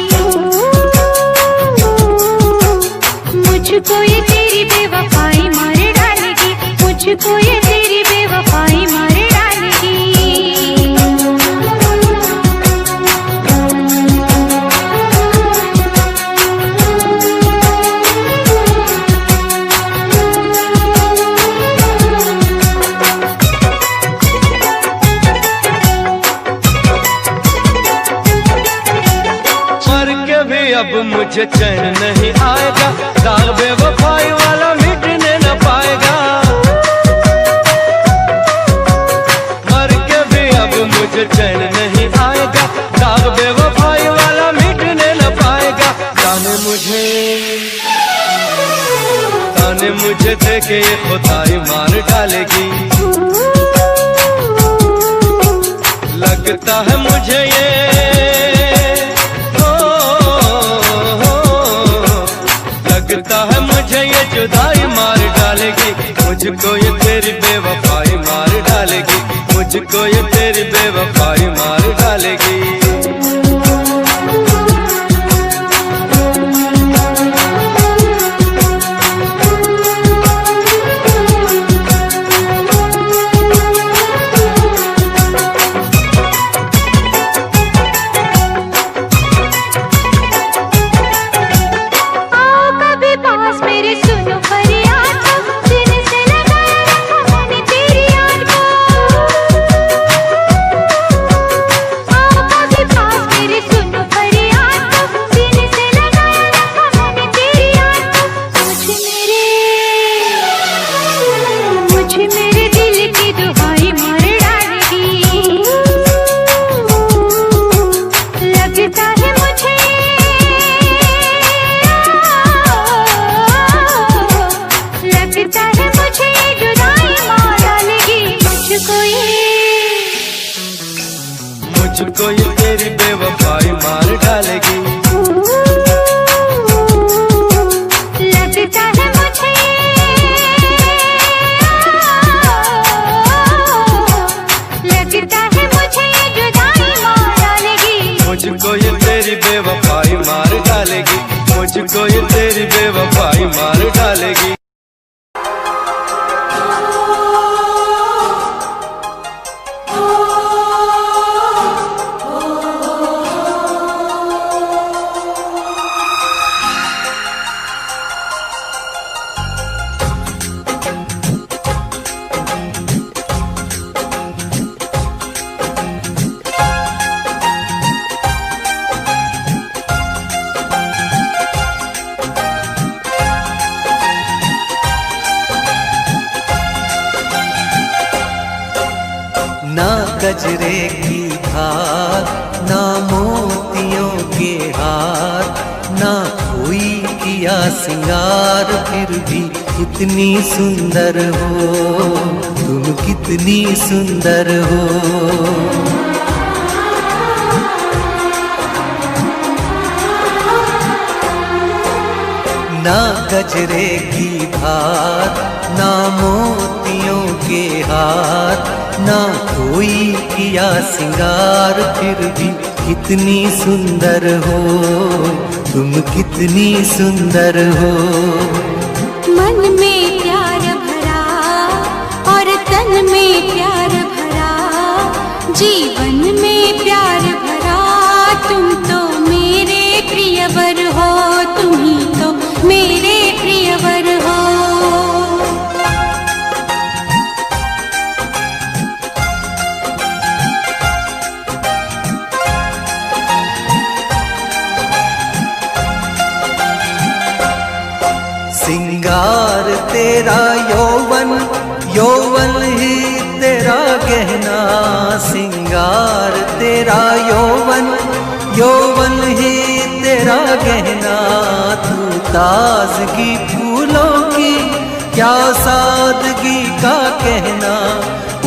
मुझको ये तेरी बेवफाई मार डालेगी। मुझको ये तेरी बेवफाई मार डालेगी। के भी अब मुझे चैन नहीं आएगा, दाग बेवफाई वाला मिटने न पाएगा। मर के भी अब मुझे चैन नहीं आएगा, दाग बेवफाई वाला मिटने न पाएगा। जाने मुझे देखे ये खुदाई मार डालेगी, लगता है मुझे ये लगता है मुझे ये जुदाई मार डालेगी, मुझको ये तेरी बेवफाई मार डालेगी, मुझको ये तेरी बेवफाई मार डालेगी। मुझको ये तेरी बेवफाई मार डालेगी, लगता है मुझे लगता है मुझे ये जुदाई मार डालेगी, मुझको ये तेरी बेवफाई मार डालेगी, मुझको ये तेरी बेवफाई मार डालेगी। ना गजरे की धार, ना मोतियों के हार, ना कोई किया सिंगार, फिर भी कितनी सुंदर हो तुम, कितनी सुंदर हो। ना गजरे की धार, ना मोतियों के हार, ना कोई किया सिंगार, फिर भी कितनी सुंदर हो तुम, कितनी सुंदर हो। मन में प्यार भरा और तन में प्यार भरा, जीवन में प्यार भरा, तुम तो मेरे प्रियवर हो, तुम ही तो मेरे प्रियवर हो। सिंगार तेरा यौवन, यौवन ही तेरा गहना, सिंगार तेरा यौवन, यौवन ही तेरा गहना। तू ताजगी फूलों की, क्या सादगी का कहना।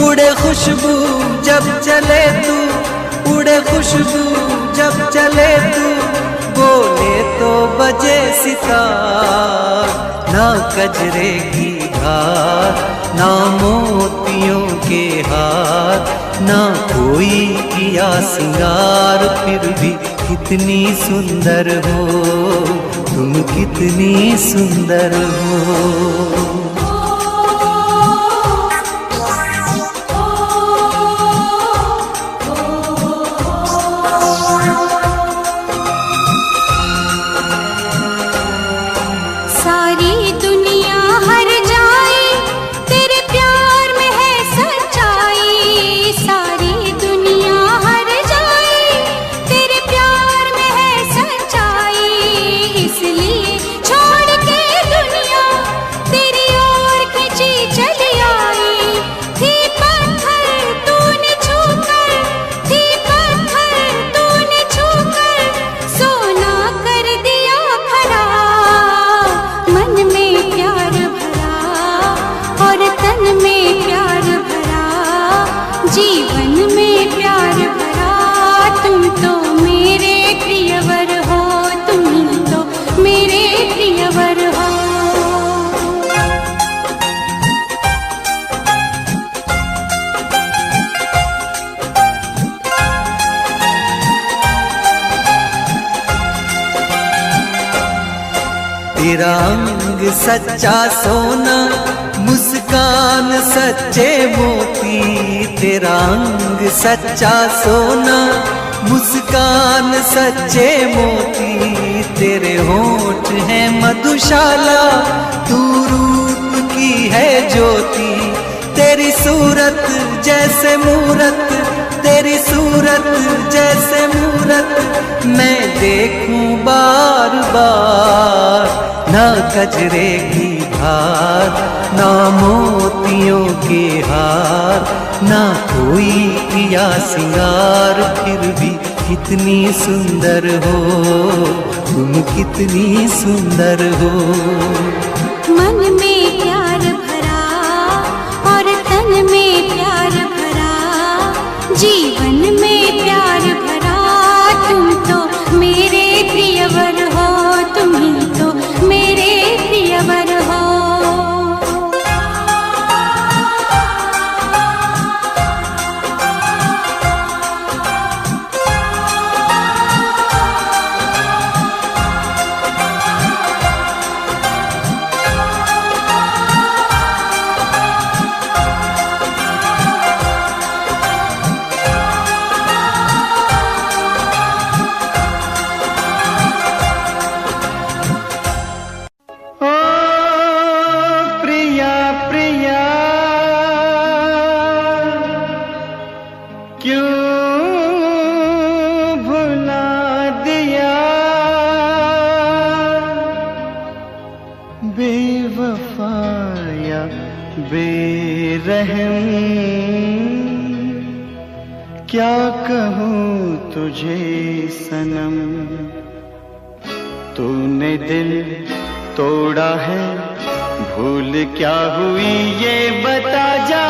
उड़े खुशबू जब चले तू, उड़े खुशबू जब चले तू, बोले तो बजे सितार। ना गजरे की धार, ना मोतियों के हार, ना कोई किया सिंगार, फिर भी कितनी सुंदर हो तुम, कितनी सुंदर हो। सारी दुनिया हर जाए तेरे प्यार में है सच्चाई, सारी दुनिया हर जाए तेरे प्यार में है सच्चाई। तेरा अंग सच्चा सोना, मुस्कान सच्चे मोती। तेरा अंग सच्चा सोना, मुस्कान सच्चे मोती। तेरे होठ हैं मधुशाला, तू रूप की है ज्योति। तेरी सूरत जैसे मूरत, तेरी सूरत जैसे मूरत, मैं देखूं बार बार। ना गजरे की धार, ना मोतियों के हार, ना कोई किया सिंगार, फिर भी कितनी सुंदर हो तुम, कितनी सुंदर हो। मन में प्यार भरा और तन में प्यार भरा, जीवन में प्यार भरा। तुम तो मेरे प्रियवर हो, तुम ही तो मेरे प्रियवर हो। बेवफाया बेरहम, क्या कहूँ तुझे सनम। तूने दिल तोड़ा है, भूल क्या हुई ये बता जा।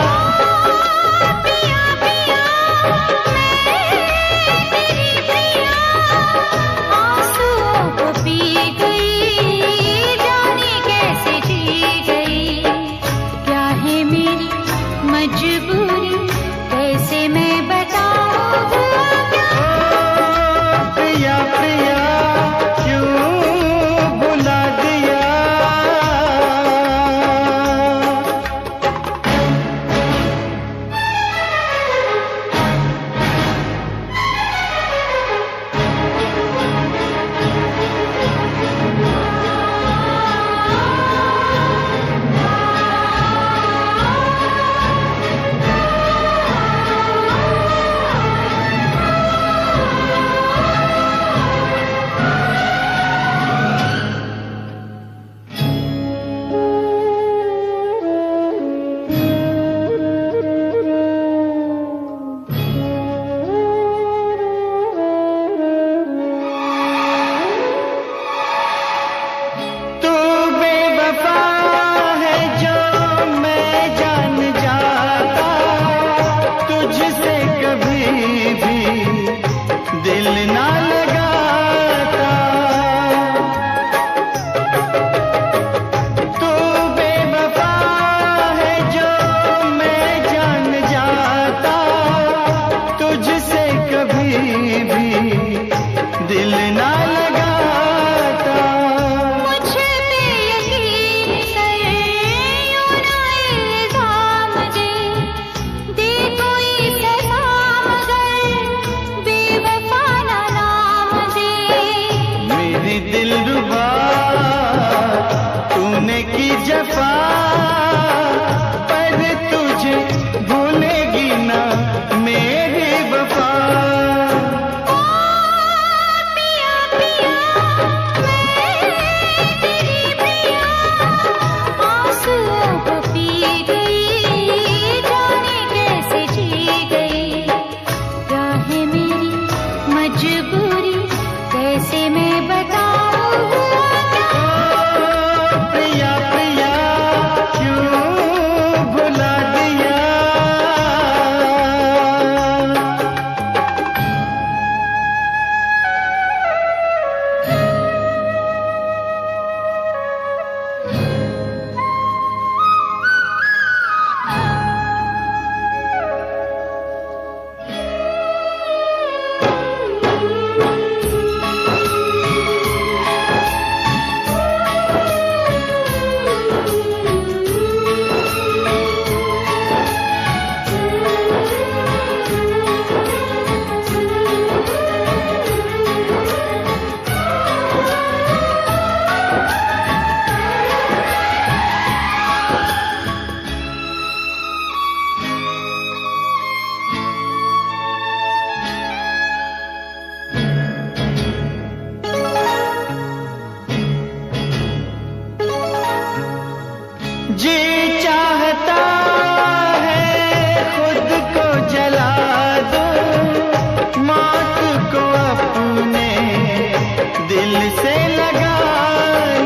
दिल से लगा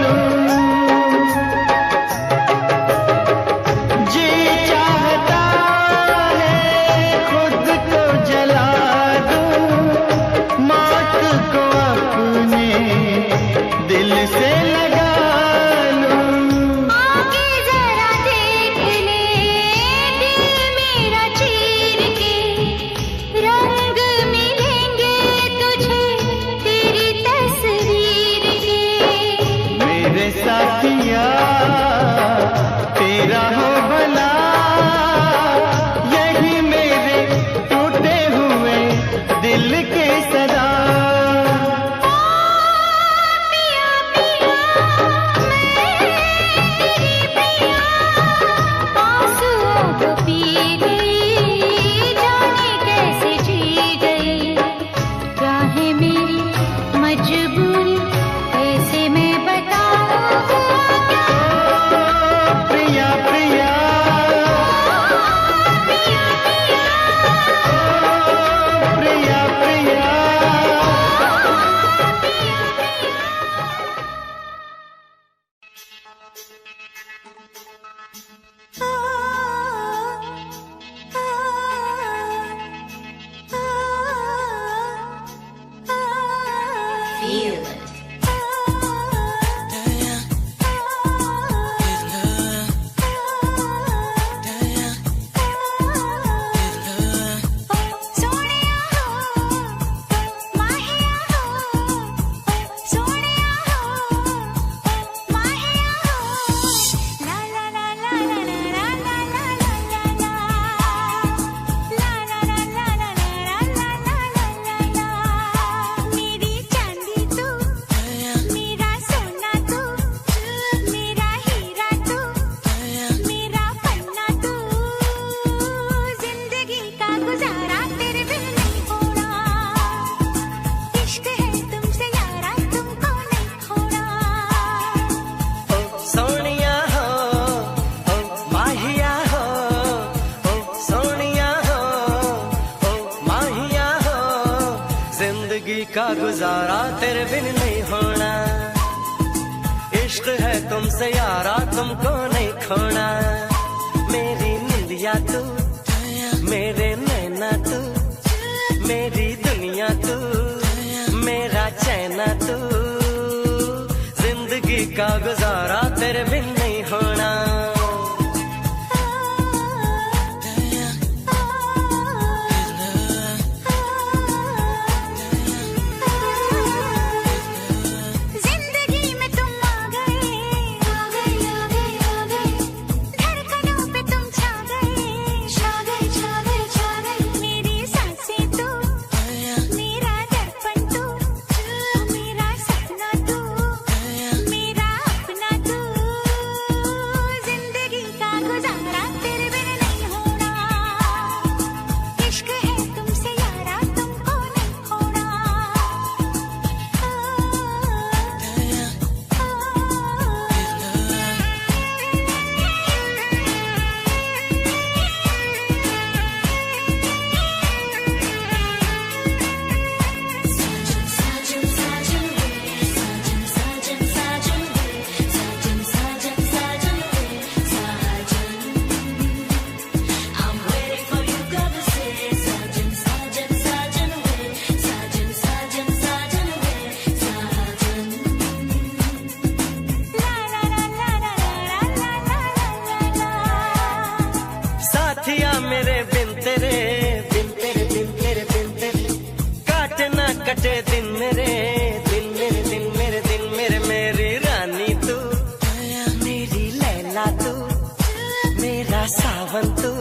लूं। जी चाहता है खुद को जला दूं, मौत को अपने दिल से लगा लूं। आके जरा देख ले दिल मेरा चीर के, रंग मिलेंगे तुझे तेरी तस्वीर के। मेरे साथिया तेरा हो भला, यही मेरे टूटे हुए दिल के सदा। पिया पिया मैं तेरी पिया, आंसुओं को पी गई, जाने कैसे जी गई। क्या है मेरी मजबूरी, कैसे मैं बताऊं हुआ क्या। प्रिया प्रिया पिया पिया प्रिया प्रिया Feel it. सोनिया हो माहिया हो, सोनिया हो माहिया हो, ला ला ला ला ला ला ला ला ला ला ला, ला ला ला ला ला ला ला ला ला। मेरी चांदी तू, मेरा सोना तू, मेरा हीरा तू, मेरा पन्ना तू, जिंदगी का गुजारा तेरे बिन नहीं होना। इश्क है तुमसे यारा तुमको नहीं खोना। ओ सोनिया हो, ओ माहिया हो, ओ सोनिया हो, ओ माहिया हो, जिंदगी का गुजारा तेरे बिन नहीं होना। इश्क है तुमसे यारा तुमको नहीं खोना। मेरी निंदिया तू, मेरे नैना तू, मेरी दुनिया तू, मेरा चैना तू, जिंदगी का गुजारा तेरे बिन नहीं होना। जिंदगी में तुम आ गए, आ गए आ गए आ गए, धड़कनों पे तुम छा गए, छा गए छा गए छा गए। मेरी सांसें तू, मेरा दर्पण तू, मेरा सपना तू, मेरा अपना तू, जिंदगी का गुजारा तेरे बिन नहीं होना। इश्क है तुमसे यारा तुमको नहीं खोना। साजन साजन वे, साजन साजन साजन वे, साजन साजन साजन वे, साजन। I'm waiting for you कब से, साजन साजन साजन वे, साजन साजन साजन वे, साजन। ला ला ला ला ला ला ला ला ला ला। साथिया मेरे बिन तेरे, बिन तेरे बिन तेरे बिन तेरे, काटे ना कटे दिन मेरे, दिन मेरे दिन मेरे दिन मेरे। मेरी रानी तू, मेरी लैला तू, मेरा सावन तू,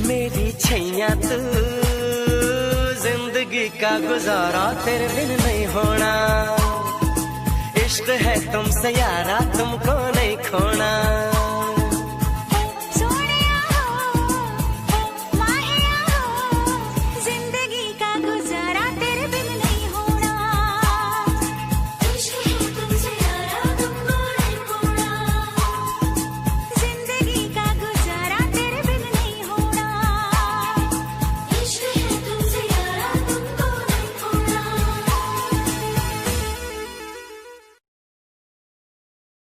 मेरी छैया तू, जिंदगी का गुजारा तेरे बिन नहीं होना। इश्क है तुमसे यारा तुमको नहीं खोना।